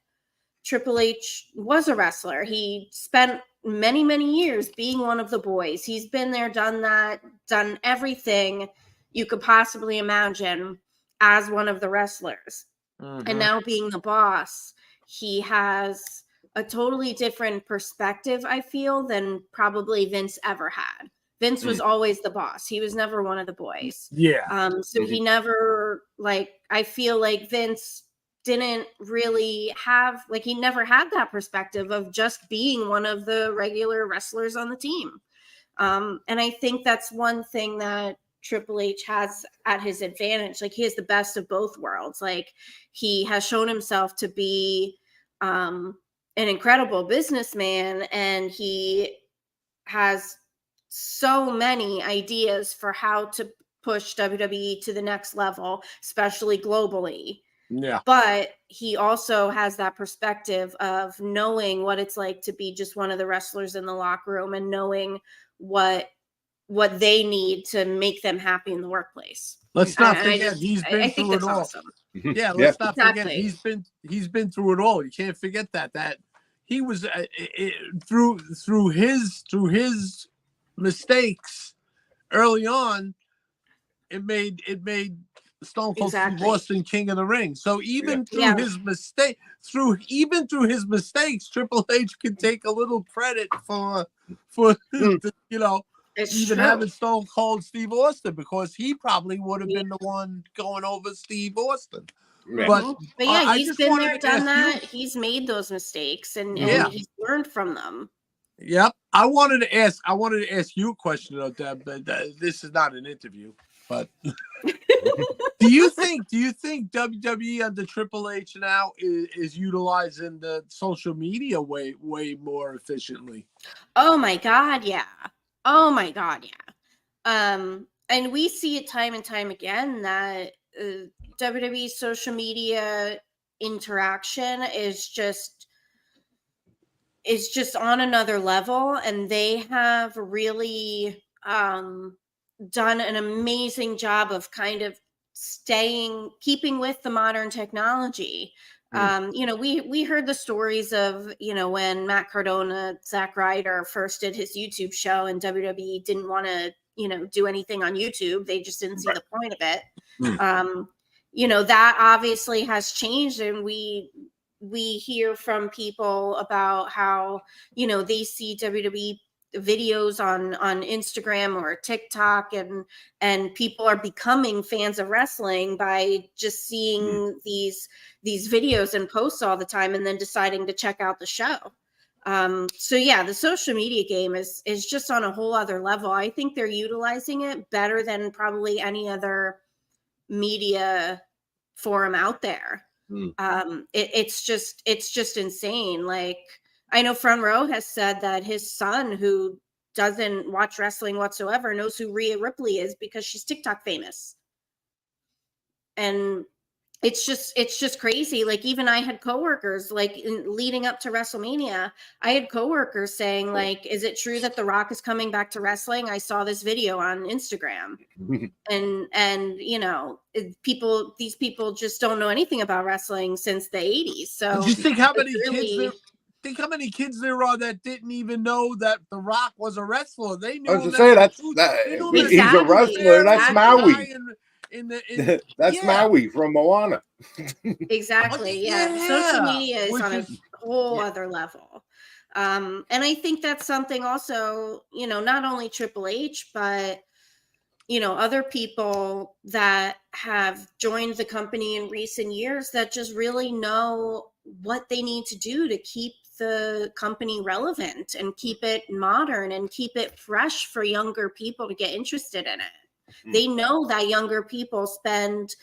Triple H was a wrestler. He spent many years being one of the boys. He's been there, done that, done everything you could possibly imagine as one of the wrestlers. And now being the boss, he has a totally different perspective, I feel, than probably Vince ever had. Vince was always the boss. He was never one of the boys. Yeah. So he never, like, I feel like Vince didn't really have, like, he never had that perspective of just being one of the regular wrestlers on the team. And I think that's one thing that Triple H has at his advantage. Like, he has the best of both worlds. Like, he has shown himself to be an incredible businessman, and he has so many ideas for how to push WWE to the next level, especially globally. Yeah. But he also has that perspective of knowing what it's like to be just one of the wrestlers in the locker room, and knowing what they need to make them happy in the workplace. Let's not forget he's been I think through it that's all. awesome. Yeah, let's not forget Exactly. he's been through it all. You can't forget that he was through his mistakes early on. It made Stone Cold Steve Austin king of the ring. So even through his mistake, through his mistakes, Triple H could take a little credit for you know, it's even true. having Stone Cold Steve Austin, because he probably would have been the one going over Steve Austin. But yeah, I he's just been wanted there, to done ask that. you. He's made those mistakes, and he's learned from them. Yep. I wanted to ask you a question though, Deb, but this is not an interview. But do you think WWE under Triple H now is utilizing the social media way more efficiently? Oh my God, yeah. Oh my God, yeah. And we see it time and time again that WWE social media interaction is just on another level, and they have really done an amazing job of kind of keeping with the modern technology. We heard the stories of, when Matt Cardona, Zack Ryder first did his YouTube show, and WWE didn't want to, do anything on YouTube. They just didn't see the point of it. That obviously has changed, and we hear from people about how, they see WWE videos on Instagram or TikTok, and people are becoming fans of wrestling by just seeing these videos and posts all the time, and then deciding to check out the show. So yeah, the social media game is just on a whole other level. I think they're utilizing it better than probably any other media forum out there. It's just insane. Like, I know Front Row has said that his son, who doesn't watch wrestling whatsoever, knows who Rhea Ripley is because she's TikTok famous. And it's just crazy. Like, even I had coworkers, like, leading up to WrestleMania, I had coworkers saying, like, is it true that The Rock is coming back to wrestling? I saw this video on Instagram. and these people just don't know anything about wrestling since the 80s. So do you think how many kids there are that didn't even know that The Rock was a wrestler? They knew. I was to say he's a wrestler. That's Maui. That's Maui from Moana. Exactly. Yeah. Social media is on a whole other level. And I think that's something also, not only Triple H, but other people that have joined the company in recent years that just really know what they need to do to keep the company relevant and keep it modern and keep it fresh for younger people to get interested in it. They know that younger people spend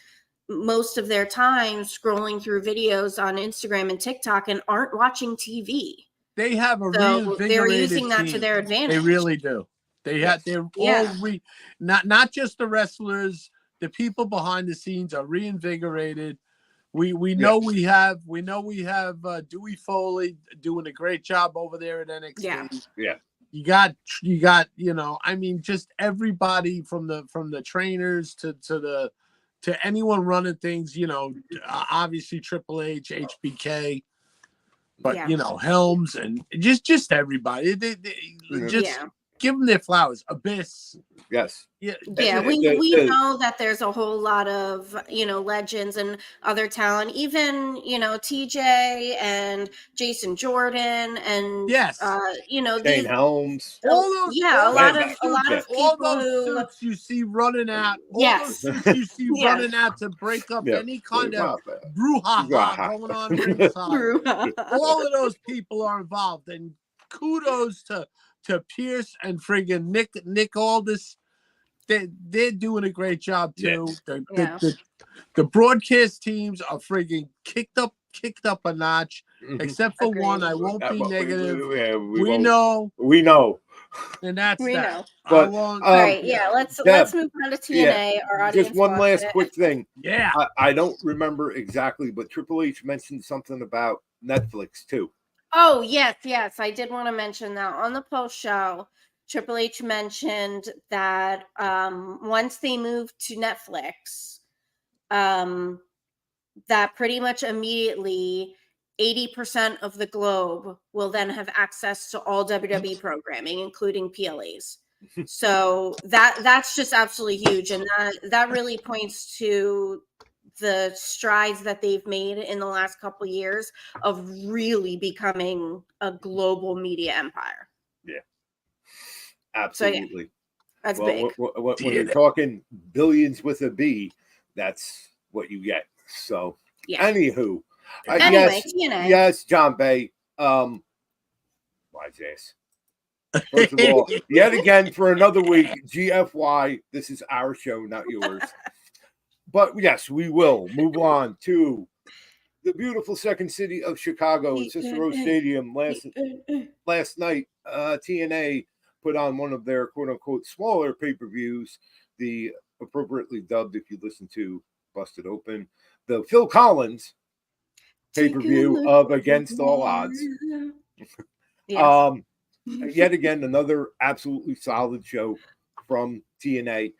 most of their time scrolling through videos on Instagram and TikTok and aren't watching TV. They have a they're using that to their advantage. They really do. They're all not just the wrestlers, the people behind the scenes are reinvigorated. We know we have Dewey Foley doing a great job over there at NXT. Yeah. You got I mean, just everybody from the trainers to anyone running things, obviously Triple H, HBK, but Helms and just everybody. give them their flowers. Abyss. Yes. Yeah. Yeah, we the- know that there's a whole lot of, legends and other talent, even, TJ and Jason Jordan and, Yes. Shane these, Helms. All those, yeah, all a lot those of suits, all people those who, suits you see running out, all those yes, suits you see Yes. running out to break up Yeah. any kind of Brouhaha. brouhaha going on ringside. All of those people are involved, and kudos to Pierce and friggin' Nick Aldis. They're doing a great job too. Yeah. The broadcast teams are friggin' kicked up a notch. Mhm. Except for Agreed. one, I won't be negative. We We won't. know, We know. and that's We that. know. I But, won't. All right, yeah, let's Deb, move on to TNA. Our audience Just one watched last it. quick thing. Yeah. I don't remember exactly, but Triple H mentioned something about Netflix too. Oh, yes, I did want to mention that on the post show. Triple H mentioned that once they moved to Netflix, that pretty much immediately 80% of the globe will then have access to all WWE programming, including PLEs. So that's just absolutely huge, and that really points to the strides that they've made in the last couple of years of really becoming a global media empire. Absolutely. That's Well, big. when you're talking billions with a B, that's what you get. So, Yeah. anywho, Anyway, yes, TNA. yes, John Bay. Why's this? First of all, yet again for another week, GFY. This is our show, not yours. But yes, we will move on to the beautiful second city of Chicago and Cicero Stadium. Last night, TNA put on one of their quote unquote smaller pay-per-views, the appropriately dubbed, if you listen to Busted Open, the Phil Collins pay-per-view of Against All Odds. Yes. Yet again, another absolutely solid show from TNA.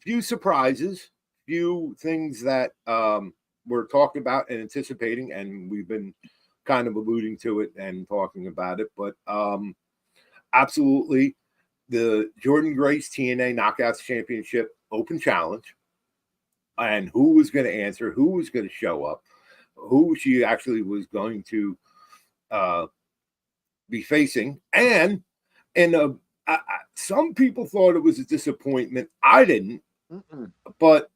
Few surprises, few things that we're talking about and anticipating, and we've been kind of alluding to it and talking about it. But absolutely, the Jordan Grace TNA Knockouts Championship Open Challenge, and who was going to answer, who was going to show up, who she actually was going to be facing, and some people thought it was a disappointment. I didn't. But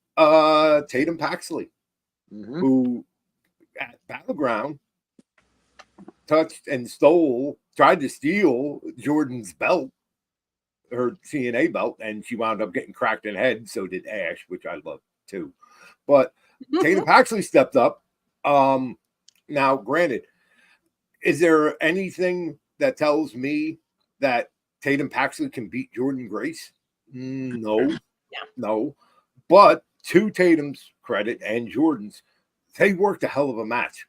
Tatum Paxley, who at Battleground touched and tried to steal Jordan's belt, her TNA belt, and she wound up getting cracked in the head. So did Ash, which I love too. But Tatum Paxley stepped up. Now, granted, is there anything that tells me that Tatum Paxley can beat Jordan Grace? No. But to Tatum's credit and Jordan's, they worked a hell of a match.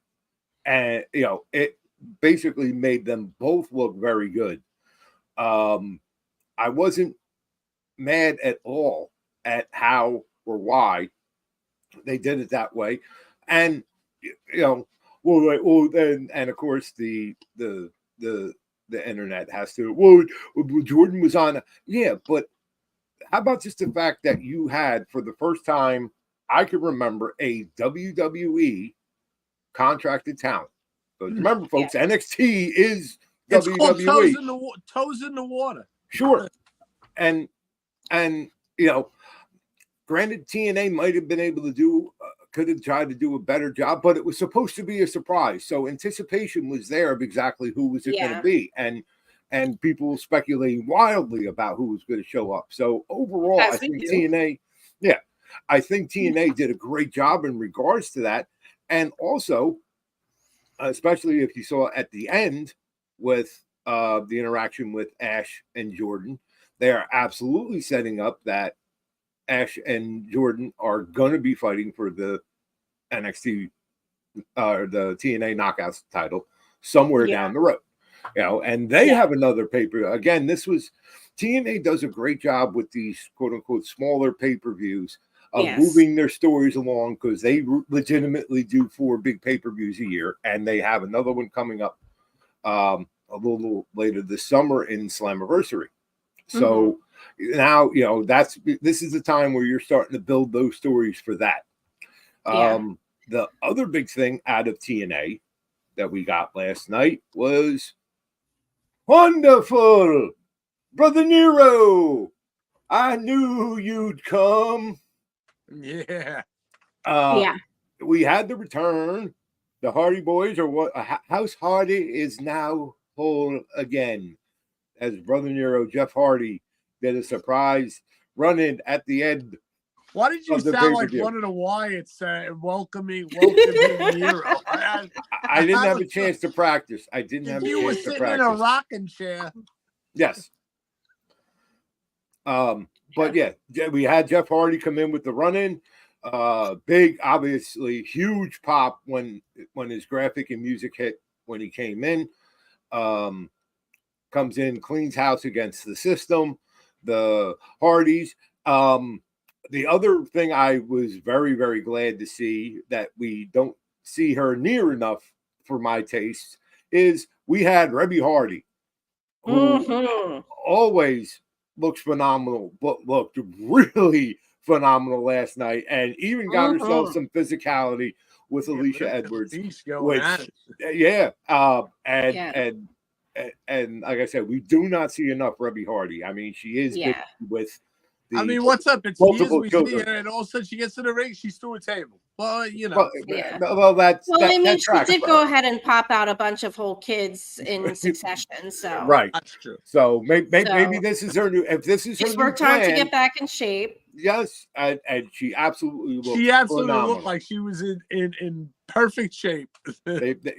And, it basically made them both look very good. I wasn't mad at all at how or why they did it that way. And, and of course, the internet has to, Jordan was on. Yeah, but how about just the fact that you had, for the first time I could remember, a WWE contracted talent? So remember, folks, NXT is It's WWE. called toes in the water. Sure. And granted, TNA might have been able to could have tried to do a better job, but it was supposed to be a surprise. So anticipation was there of exactly who was it going to be. And people speculating wildly about who was going to show up. So overall, I think TNA did a great job in regards to that. And also, especially if you saw at the end with the interaction with Ash and Jordan, they are absolutely setting up that Ash and Jordan are going to be fighting for the NXT or the TNA Knockouts title somewhere down the road. And they have another pay-per-view. Again, TNA does a great job with these quote unquote smaller pay-per-views of moving their stories along, because they legitimately do 4 big pay-per-views a year, and they have another one coming up a little later this summer in Slammiversary. So now, this is the time where you're starting to build those stories for that. The other big thing out of TNA that we got last night was wonderful, Brother Nero. I knew you'd come. Yeah. We had the return. The Hardy Boys, or what? House Hardy is now whole again, as Brother Nero, Jeff Hardy, did a surprise run-in at the end. Why did you sound like one of the Wyatts welcoming Nero? I didn't have a chance to practice. I didn't have a chance to practice. You were sitting in a rocking chair. Yes. But yeah, we had Jeff Hardy come in with the run-in. Big, obviously, huge pop when his graphic and music hit when he came in. Comes in, cleans house against the system, the Hardys. The other thing I was very, very glad to see that we don't see her near enough for my taste is we had Rebby Hardy, who always looks phenomenal, but looked really phenomenal last night, and even got herself some physicality with Alicia Edwards. And like I said, we do not see enough Rebby Hardy. I mean, she is big with. What's up? It's years we see her, and all of a sudden she gets to the ring, she's through a table. Well, she did go ahead and pop out a bunch of whole kids in succession. So that's true. So maybe this is her new. If this is her new worked hard to get back in shape. Yes, and she absolutely looked. She absolutely looked like she was in perfect shape.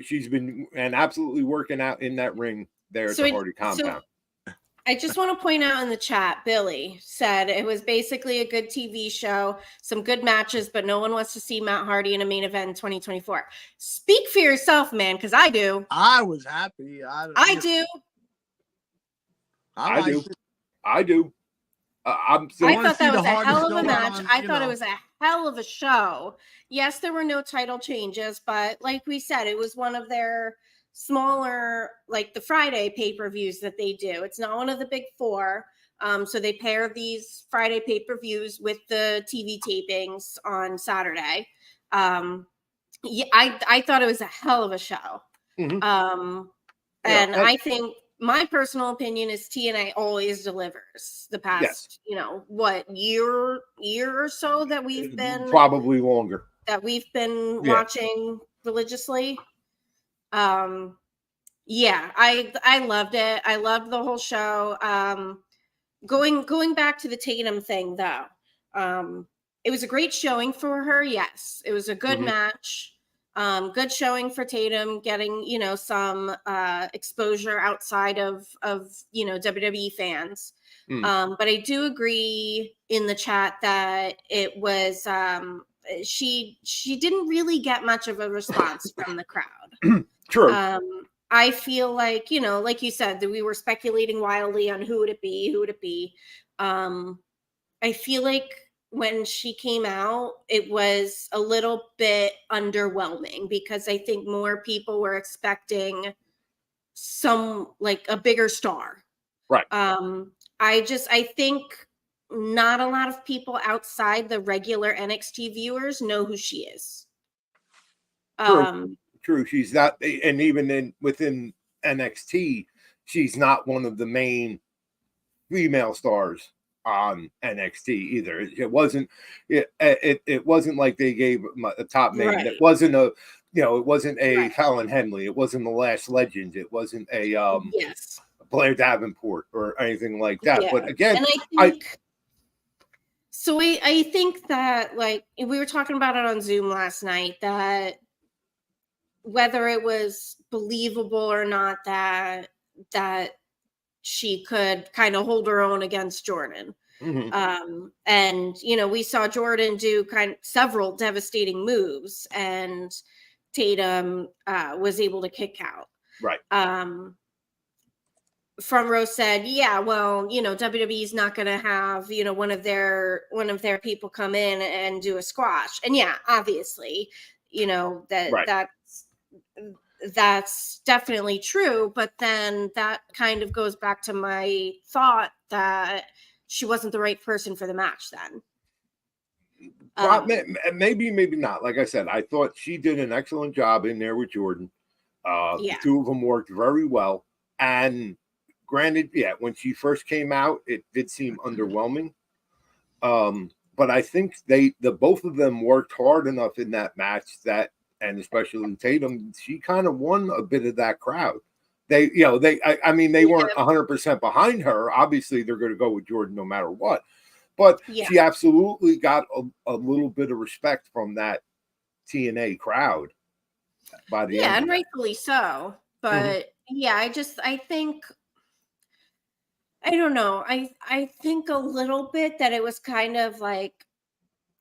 She's been absolutely working out in that ring there at the Hardy compound. I just want to point out in the chat, Billy said it was basically a good TV show, some good matches, but no one wants to see Matt Hardy in a main event in 2024. Speak for yourself, man, because I do. I was happy. I do. I do. I thought that was a hell of a match. I thought it was a hell of a show. Yes, there were no title changes, but like we said, it was one of their smaller, like the Friday pay-per-views that they do. It's not one of the big four. So they pair these Friday pay-per-views with the TV tapings on Saturday. I thought it was a hell of a show. I think my personal opinion is TNA always delivers the past, year or so that we've been probably longer that we've been watching religiously. I loved it. I loved the whole show. Going back to the Tatum thing though, it was a great showing for her. Yes, it was a good match. Good showing for Tatum, getting some exposure outside of WWE fans. But I do agree in the chat that it was she didn't really get much of a response from the crowd. True. I feel like, like you said, that we were speculating wildly on who would it be. I feel like when she came out, it was a little bit underwhelming because I think more people were expecting a bigger star. Right. I think not a lot of people outside the regular NXT viewers know who she is. True. She's not, and even within NXT, she's not one of the main female stars on NXT either. It wasn't like they gave a top name. Right. It wasn't a Fallon Henley. It wasn't the Last Legend. It wasn't a Blair Davenport or anything like that. Yeah. But again, and I think that, like, we were talking about it on Zoom last night, that whether it was believable or not that she could kind of hold her own against Jordan. And, we saw Jordan do several devastating moves, and Tatum was able to kick out. Right. Front Row said, WWE's not going to have, one of their people come in and do a squash. And obviously, that's definitely true. But then that kind of goes back to my thought that she wasn't the right person for the match then. Maybe, maybe not. Like I said, I thought she did an excellent job in there with Jordan. Yeah. The two of them worked very well. And granted, yeah, when she first came out, it did seem underwhelming. But I think the both of them worked hard enough in that match that, and especially Tatum, she kind of won a bit of that crowd. They, I mean, they weren't 100% behind her. Obviously, they're going to go with Jordan no matter what. But she absolutely got a little bit of respect from that TNA crowd by the end. And rightfully so. But I think, I don't know. I think a little bit that it was kind of like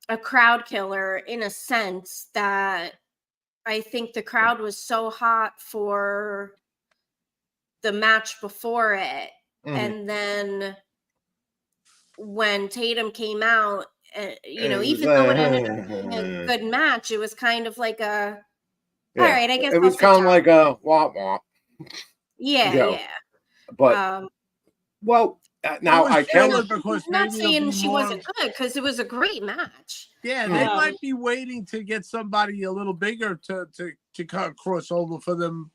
a crowd killer in a sense that I think the crowd was so hot for the match before it. And then when Tatum came out, even though it ended up being a good match, it was kind of like all right, I guess it was kind of like a womp womp. Yeah. But well, now I can. I'm not saying she wasn't good because it was a great match. Yeah, they might be waiting to get somebody a little bigger to cross over for them.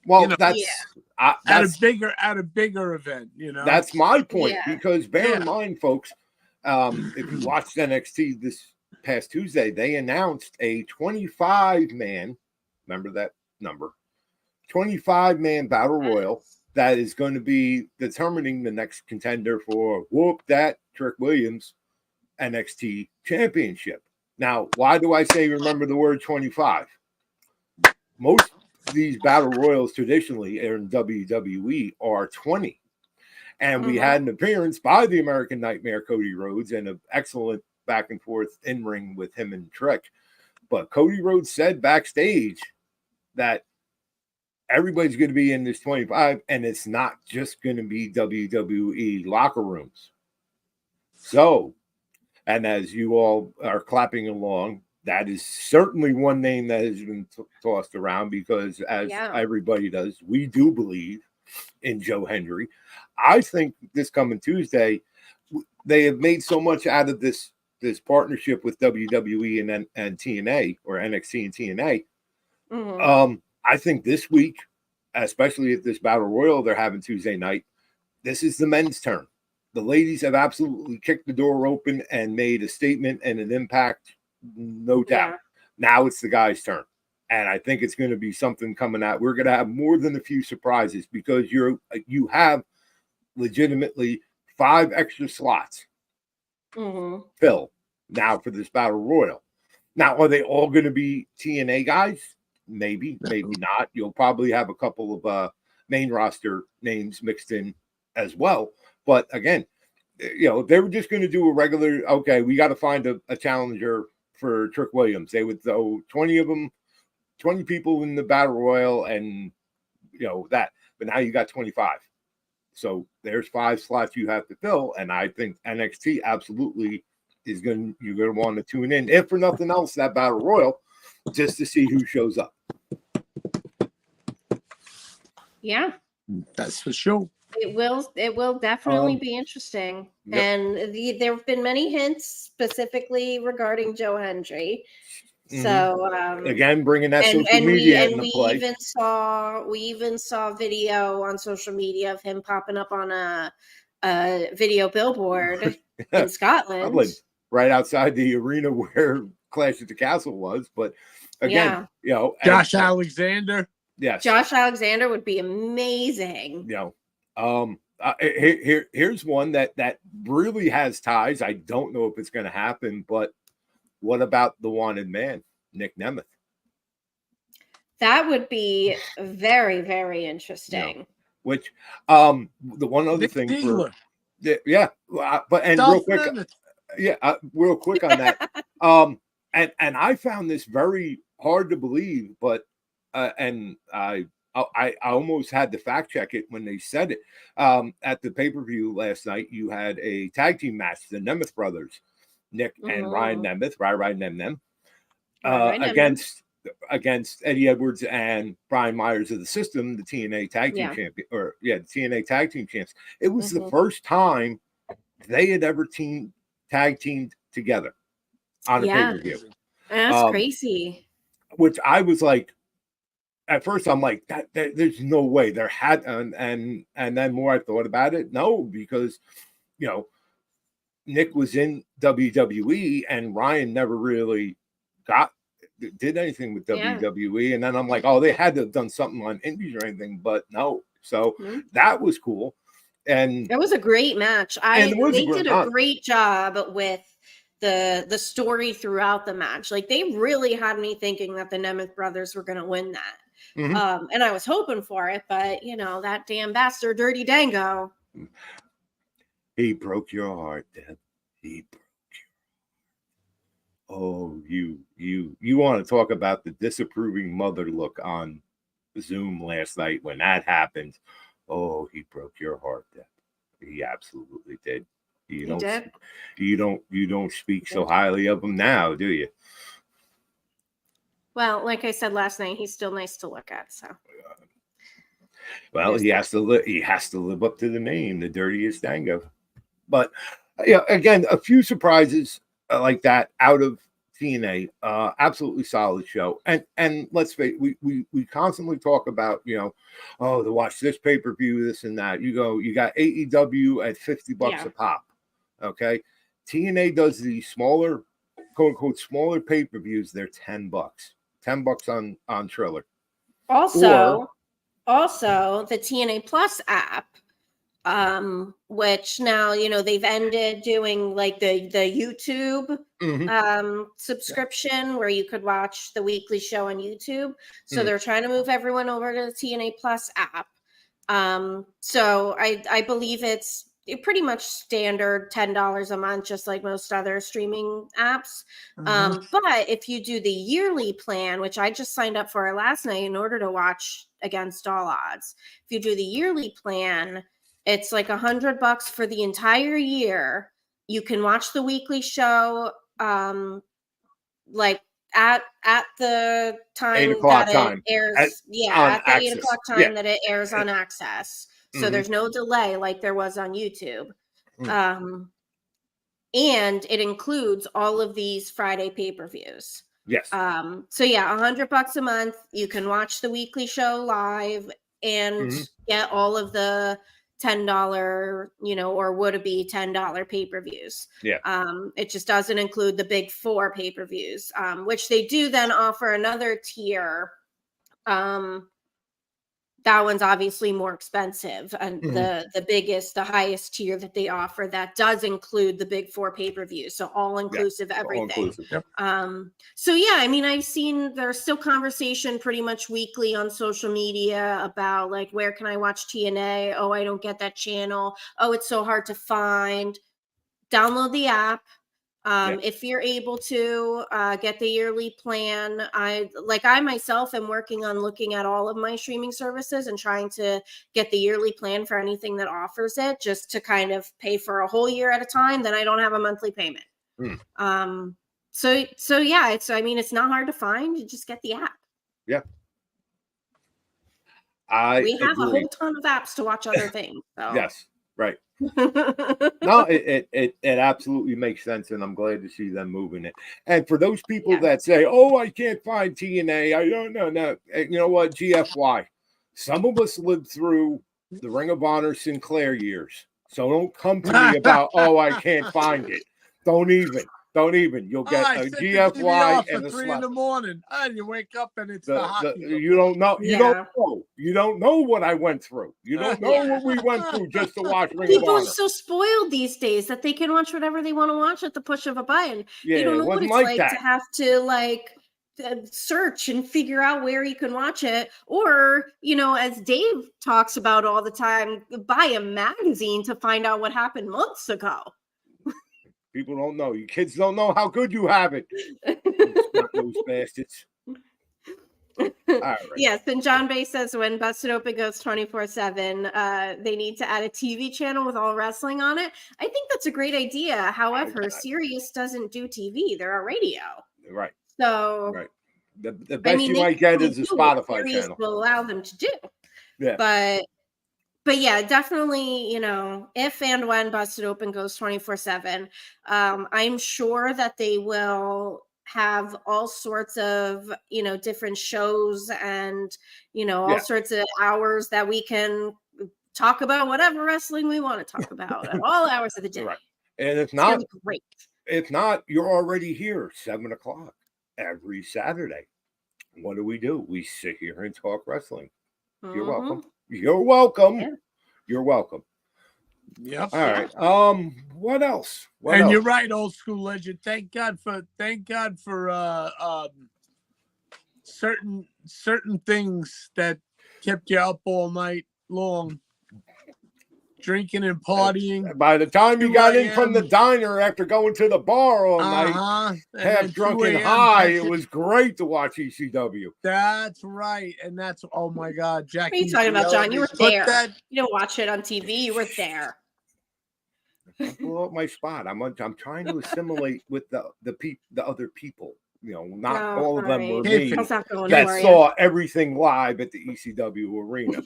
Well, that's at a bigger event, That's my point, because bear in mind, folks, if you watched NXT this past Tuesday, they announced a 25-man, remember that number, 25-man battle royal that is going to be determining the next contender for Trick Williams NXT championship. Now, why do I say remember the word 25? Most of these battle royals traditionally in WWE are 20. And we had an appearance by the American Nightmare, Cody Rhodes, and an excellent back and forth in ring with him and Trick. But Cody Rhodes said backstage that everybody's going to be in this 25, and it's not just going to be WWE locker rooms. So, and as you all are clapping along, that is certainly one name that has been tossed around because, as everybody does, we do believe in Joe Hendry. I think this coming Tuesday, they have made so much out of this partnership with WWE and TNA, or NXT and TNA. I think this week, especially at this Battle Royal they're having Tuesday night, this is the men's turn. The ladies have absolutely kicked the door open and made a statement and an impact, no doubt. Now it's the guys' turn. And I think it's going to be something coming out. We're going to have more than a few surprises because you have legitimately 5 extra slots fill now for this Battle Royal. Now, are they all going to be TNA guys? Maybe, maybe not. You'll probably have a couple of main roster names mixed in as well. But again, if they were just going to do a regular, okay, we got to find a challenger for Trick Williams. They would throw 20 of them, 20 people in the Battle Royal, and that. But now you got 25. So there's 5 slots you have to fill, and I think NXT absolutely you're going to want to tune in, if for nothing else, that Battle Royal, just to see who shows up. Yeah, that's for sure. It will definitely be interesting. And there have been many hints specifically regarding Joe Hendry. So again, bringing that social media into play. We even saw video on social media of him popping up on a video billboard in Scotland, right outside the arena where Clash at the Castle was. But again, Josh Alexander. Yes, Josh Alexander would be amazing. Here's one that really has ties. I don't know if it's going to happen, but what about the wanted man, Nick Nemeth? That would be very, very interesting. Which the one other thing but real quick on that. And I found this very hard to believe, but and I almost had to fact check it when they said it. At the pay-per-view last night, you had a tag team match, the Nemeth brothers, Nick and Ryan Nemeth, against against Eddie Edwards and Brian Myers of the System, the TNA tag team Yeah. champion, or the TNA tag team champs. It was the Mhm. first time they had ever tag teamed together on a Yeah. pay-per-view. That's crazy. Which I was like, at first I'm like, that there's no way there had, and then more I thought about it, no, because you know Nick was in WWE and Ryan never really did anything with Yeah. WWE, and then I'm like, oh, they had to have done something on Indies or anything, but no. So Mhm. that was cool, and It was a great match. it was a They great did a match. great job with the story throughout the match. Like they really had me thinking that the Nemeth brothers were going to win that. Mhm. And I was hoping for it, but that damn bastard, Dirty Dango. He broke your heart, Deb. He broke your. Oh, you want to talk about the disapproving mother look on Zoom last night when that happened? Oh, he broke your heart, Deb. He absolutely did. You He did. You don't speak so highly of him now, do you? Well, like I said last night, he's still nice to look at. So, well, he has to live up to the name, the dirtiest Dango. But yeah, again, a few surprises like that out of TNA. Absolutely solid show. And let's face it, we constantly talk about, oh, to watch this pay-per-view, this and that. You got AEW at $50 a pop. Okay. TNA does these smaller, quote unquote, smaller pay-per-views. They're $10. $10 on Triller. also the TNA Plus app, which now they've ended doing like the YouTube subscription where you could watch the weekly show on YouTube. So they're trying to move everyone over to the TNA Plus app. So I believe it's pretty much standard $10 a month, just like most other streaming apps. But if you do the yearly plan, which I just signed up for last night in order to watch Against All Odds, if you do the yearly plan, it's like $100 for the entire year. You can watch the weekly show, like at the time 8 o'clock that time it airs. on At the 8 o'clock Access. time that it airs on Access. So there's no delay like there was on YouTube. And it includes all of these Friday pay-per-views. Yes. So yeah, $100 a month. You can watch the weekly show live and get all of the $10, or would it be $10 pay-per-views. Yeah. It just doesn't include the big 4 pay-per-views, which they do then offer another tier. That one's obviously more expensive, and the highest tier that they offer that does include the big 4 pay-per-views, so all inclusive, everything. All inclusive. Yep. So yeah, I mean, I've seen there's still conversation pretty much weekly on social media about like, where can I watch TNA? Oh, I don't get that channel. Oh, it's so hard to find. Download the app. If you're able to get the yearly plan, I myself am working on looking at all of my streaming services and trying to get the yearly plan for anything that offers it, just to kind of pay for a whole year at a time. Then I don't have a monthly payment. So yeah, it's not hard to find. You just get the app. Yeah. We have a whole ton of apps to watch other things. So. Yes. Right. No, it absolutely makes sense, and I'm glad to see them moving it. And for those people that say, "Oh, I can't find TNA," I don't know. No, you know what? GFY. Some of us lived through the Ring of Honor Sinclair years, so don't come to me about, "Oh, I can't find it." Don't even. You'll get a GFY and a 3 in the morning, and you wake up and it's the hockey. You don't know. You don't know. You don't know what I went through. You don't know what we went through just to watch Ring of Honor. People are so spoiled these days that they can watch whatever they want to watch at the push of a button. Yeah, they don't know what it's like that. to have to search and figure out where you can watch it, or as Dave talks about all the time, buy a magazine to find out what happened months ago. People don't know. You kids don't know how good you have it. Those bastards. Right. Yes, and John Bay says when Busted Open goes 24/7, they need to add a TV channel with all wrestling on it. I think that's a great idea. However, Sirius doesn't do TV; they're a radio. Right. So, The best you might get is a Spotify channel. Will allow them to do. Yeah. But yeah, definitely, if and when Busted Open goes 24/7, I'm sure that they will have all sorts of, different shows and, all sorts of hours that we can talk about whatever wrestling we want to talk about at all hours of the day. Right. And it's gonna be great. If not, you're already here 7:00 every Saturday. What do? We sit here and talk wrestling. You're welcome. You're welcome. Yeah. You're welcome. Yep. All right. What else? You're right, old school legend. Thank God for certain things that kept you up all night long, drinking and partying. By the time you got in from the diner after going to the bar all night, half drunk and high, it was great to watch ECW. That's right. And that's, oh my God, Jackie. What are you talking about, John? You were there. You didn't watch it on TV. You were there. I blew up my spot. I'm trying to assimilate with the other people. Not all of them were me that saw everything live at the ECW arena.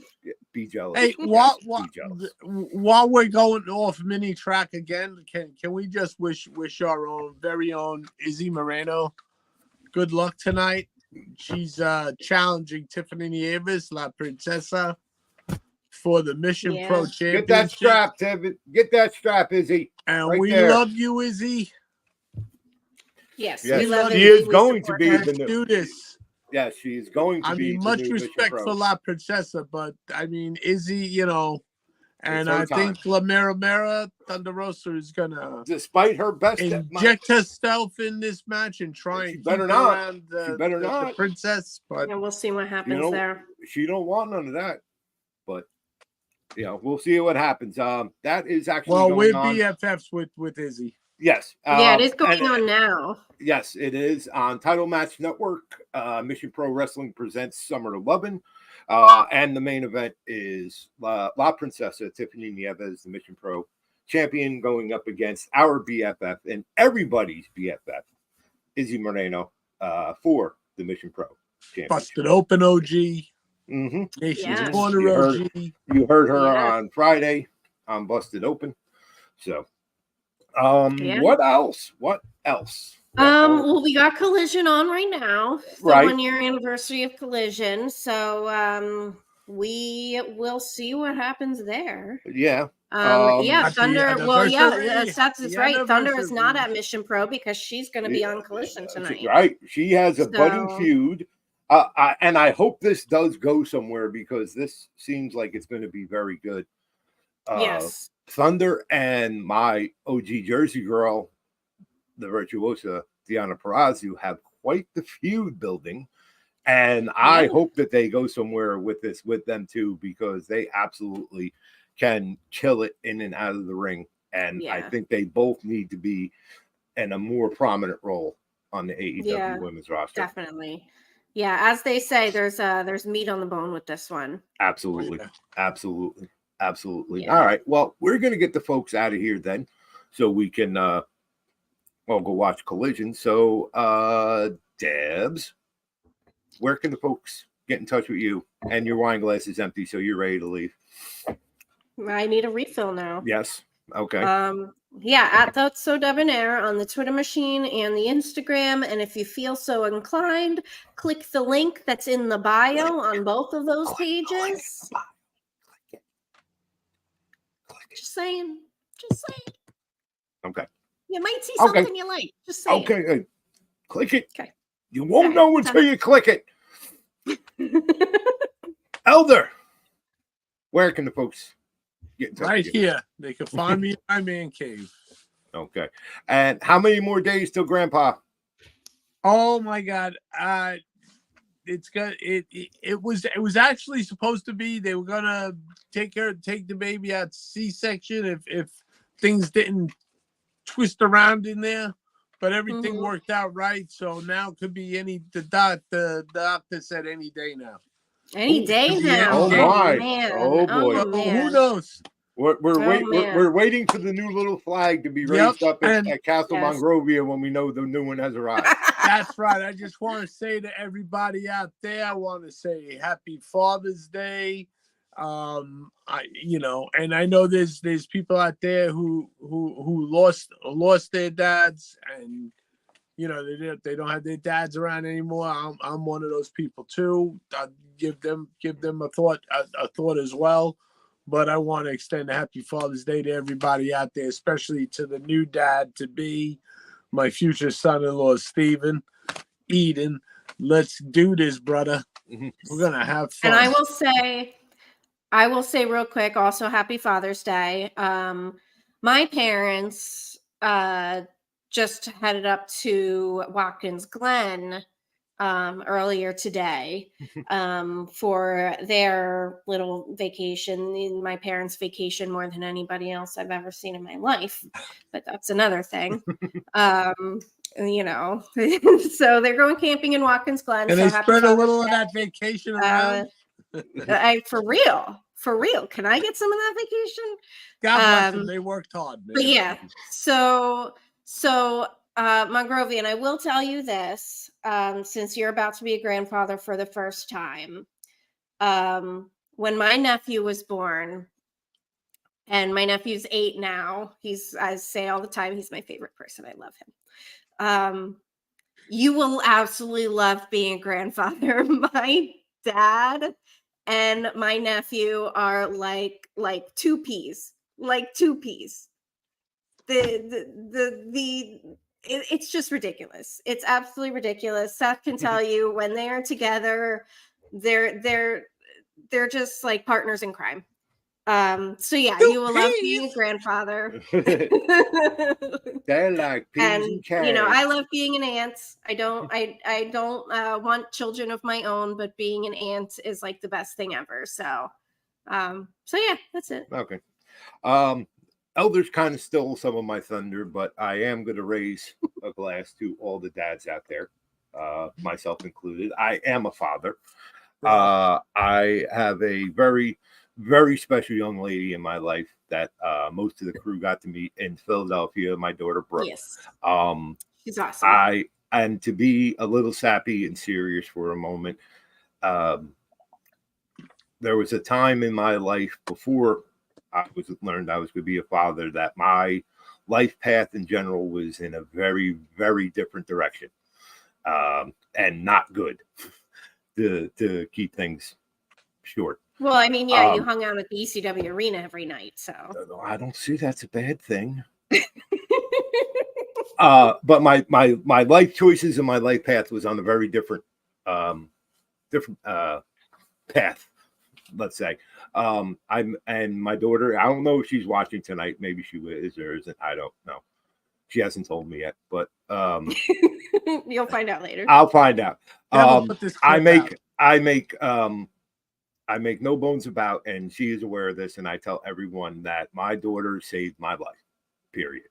Be jealous. Hey, while we're going off mini track again, can we just wish our very own Izzy Moreno good luck tonight? She's challenging Tiffany Nieves, La Princesa, for the Mission Pro Championship. Get that strap, Tiffany. Get that strap, Izzy. And we love you, Izzy. Yes, we love she is going to be the new. Do this. Yes, she is going to be. Much respect for La Princesa, but Izzy, and I think La Mera Thunder Rosa is gonna, despite her best, inject herself in this match and try and keep around the princess. But we'll see what happens there. She don't want none of that, but we'll see what happens. That is actually we're BFFs with Izzy. Yes. It is going on now. Yes, it is on Title Match Network. Mission Pro Wrestling presents Summer of Lovin'. And the main event is La Princesa, Tiffany Nieves, the Mission Pro champion, going up against our BFF and everybody's BFF, Izzy Moreno, for the Mission Pro championship. Busted Open OG. Mm-hmm. Nation's Corner OG. You heard her on Friday on Busted Open. So. What else? Well, we got Collision on right now. The 1 year anniversary of Collision. So we will see what happens there. Yeah. Thunder. Seth is right. Thunder is not at Mission Pro because she's going to be on Collision tonight. Right. She has a budding feud. And I hope this does go somewhere because this seems like it's going to be very good. Yes. Thunder and my OG Jersey girl, the virtuosa Deonna Purrazzo, have quite the feud building, and I hope that they go somewhere with this with them too because they absolutely can kill it in and out of the ring, and I think they both need to be in a more prominent role on the AEW women's roster. Definitely, as they say, there's meat on the bone with this one. Absolutely. All right. Well, we're going to get the folks out of here then so we can go watch Collision. So, Debs, where can the folks get in touch with you? And your wine glass is empty, so you're ready to leave. I need a refill now. Yes. Okay. At Thoughts So Debonair on the Twitter machine and the Instagram. And if you feel so inclined, click the link that's in the bio on both of those pages. Just saying. Okay. You might see something you like. Just saying. Okay. Click it. Okay. You won't know until you click it. Elder, where can the folks get in touch right with you? Here. They can find me in my man cave. Okay. And how many more days till Grandpa? Oh my God. It's got it was actually supposed to be they were gonna take the baby out C-section if things didn't twist around in there, but everything worked out right. So now it could be the doctor said any day now. Any day now. Oh my. Man. Oh boy. Man. Who knows? We're waiting for the new little flag to be raised up at Castle Monrovia when we know the new one has arrived. That's right. I just want to say to everybody out there, I want to say Happy Father's Day. And I know there's people out there who lost their dads, and they don't have their dads around anymore. I'm one of those people too. I give them a thought as well. But I want to extend a Happy Father's Day to everybody out there, especially to the new dad to be, my future son-in-law, Stephen, Eden. Let's do this, brother. Mm-hmm. We're gonna have fun. And I will say real quick, also Happy Father's Day. My parents just headed up to Watkins Glen earlier today for their little vacation. My parents vacation more than anybody else I've ever seen in my life, but that's another thing. So they're going camping in Watkins Glen. And so they Happy spread a Father's little Day. of that vacation around. For real. Can I get some of that vacation? God bless them. They worked hard, man. But yeah, so Mongrovian, I will tell you this, since you're about to be a grandfather for the first time. When my nephew was born, and my nephew's 8 now, I say all the time, he's my favorite person. I love him. You will absolutely love being a grandfather. My dad and my nephew are like two peas. Like two peas. It's just ridiculous. It's absolutely ridiculous. Seth can tell you when they are together, they're just like partners in crime. So yeah, you will love being a grandfather. They're like peas and carrots. I love being an aunt. I don't want children of my own, but being an aunt is like the best thing ever. So yeah, that's it. Okay. Elders kind of stole some of my thunder, but I am going to raise a glass to all the dads out there, myself included. I am a father. I have a very, very special young lady in my life that most of the crew got to meet in Philadelphia. My daughter Brooke. Yes. She's awesome. And to be a little sappy and serious for a moment, there was a time in my life before I learned I was going to be a father that my life path in general was in a very, very different direction, and not good. To keep things short. Well, I mean, yeah, you hung out at the ECW arena every night, so I don't see that's a bad thing. But my life choices and my life path was on a very different path, let's say. And my daughter, I don't know if she's watching tonight. Maybe she is or isn't. I don't know. She hasn't told me yet, but you'll find out later. I'll find out. I make I make no bones about, and she is aware of this, and I tell everyone that my daughter saved my life, period.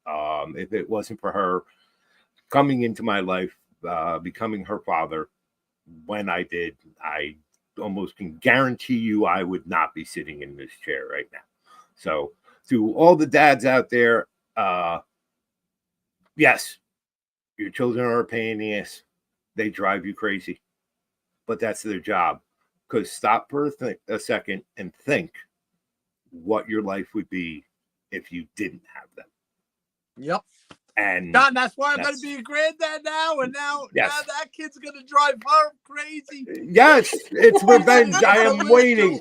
If it wasn't for her coming into my life, becoming her father when I did, I almost can guarantee you I would not be sitting in this chair right now. So to all the dads out there, yes, your children are a pain in the ass. They drive you crazy, but that's their job. Because stop for a second and think what your life would be if you didn't have them. Yep. And Don, that's why I'm going to be a granddad now. And now that kid's going to drive her crazy. Yes, it's revenge. I am waiting.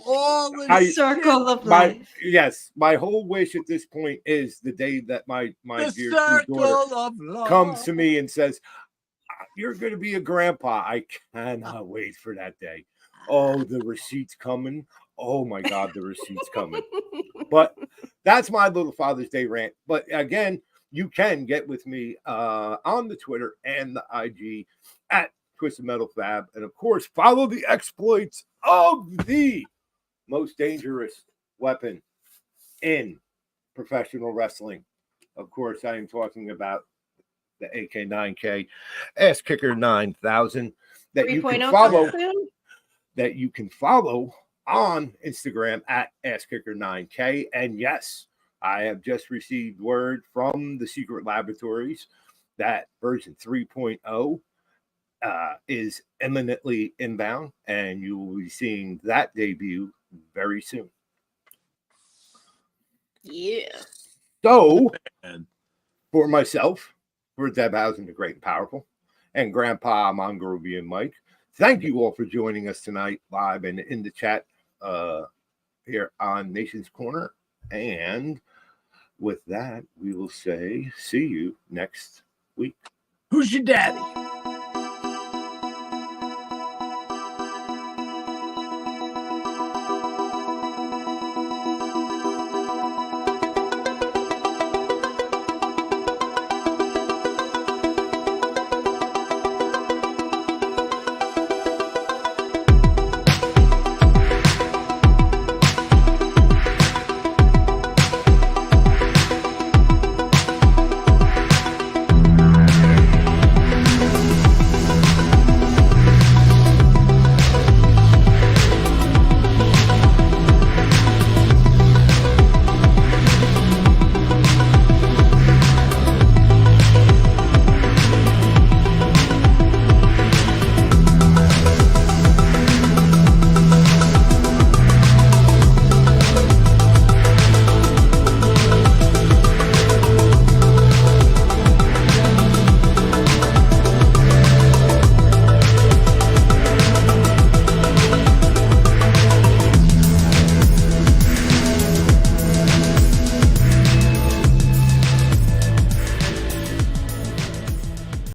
Circle of life. Yes, my whole wish at this point is the day that my dear daughter comes to me and says, "You're going to be a grandpa." I cannot wait for that day. Oh, the receipt's coming. Oh my God, the receipt's coming. But that's my little Father's Day rant. But again, you can get with me on the Twitter and the IG at Twisted Metal Fab. And of course, follow the exploits of the most dangerous weapon in professional wrestling. Of course, I am talking about the AK9K Ass Kicker 9000 that you can follow. That you can follow on Instagram at AssKicker9K. And yes, I have just received word from the Secret Laboratories that version 3.0 is imminently inbound, and you will be seeing that debut very soon. Yeah. So, And for myself, for Deb Housen, the Great and Powerful, and Grandpa Mongrovian Mike, thank you all for joining us tonight live and in the chat here on Nation's Corner. And with that, we will say see you next week. who's your daddy?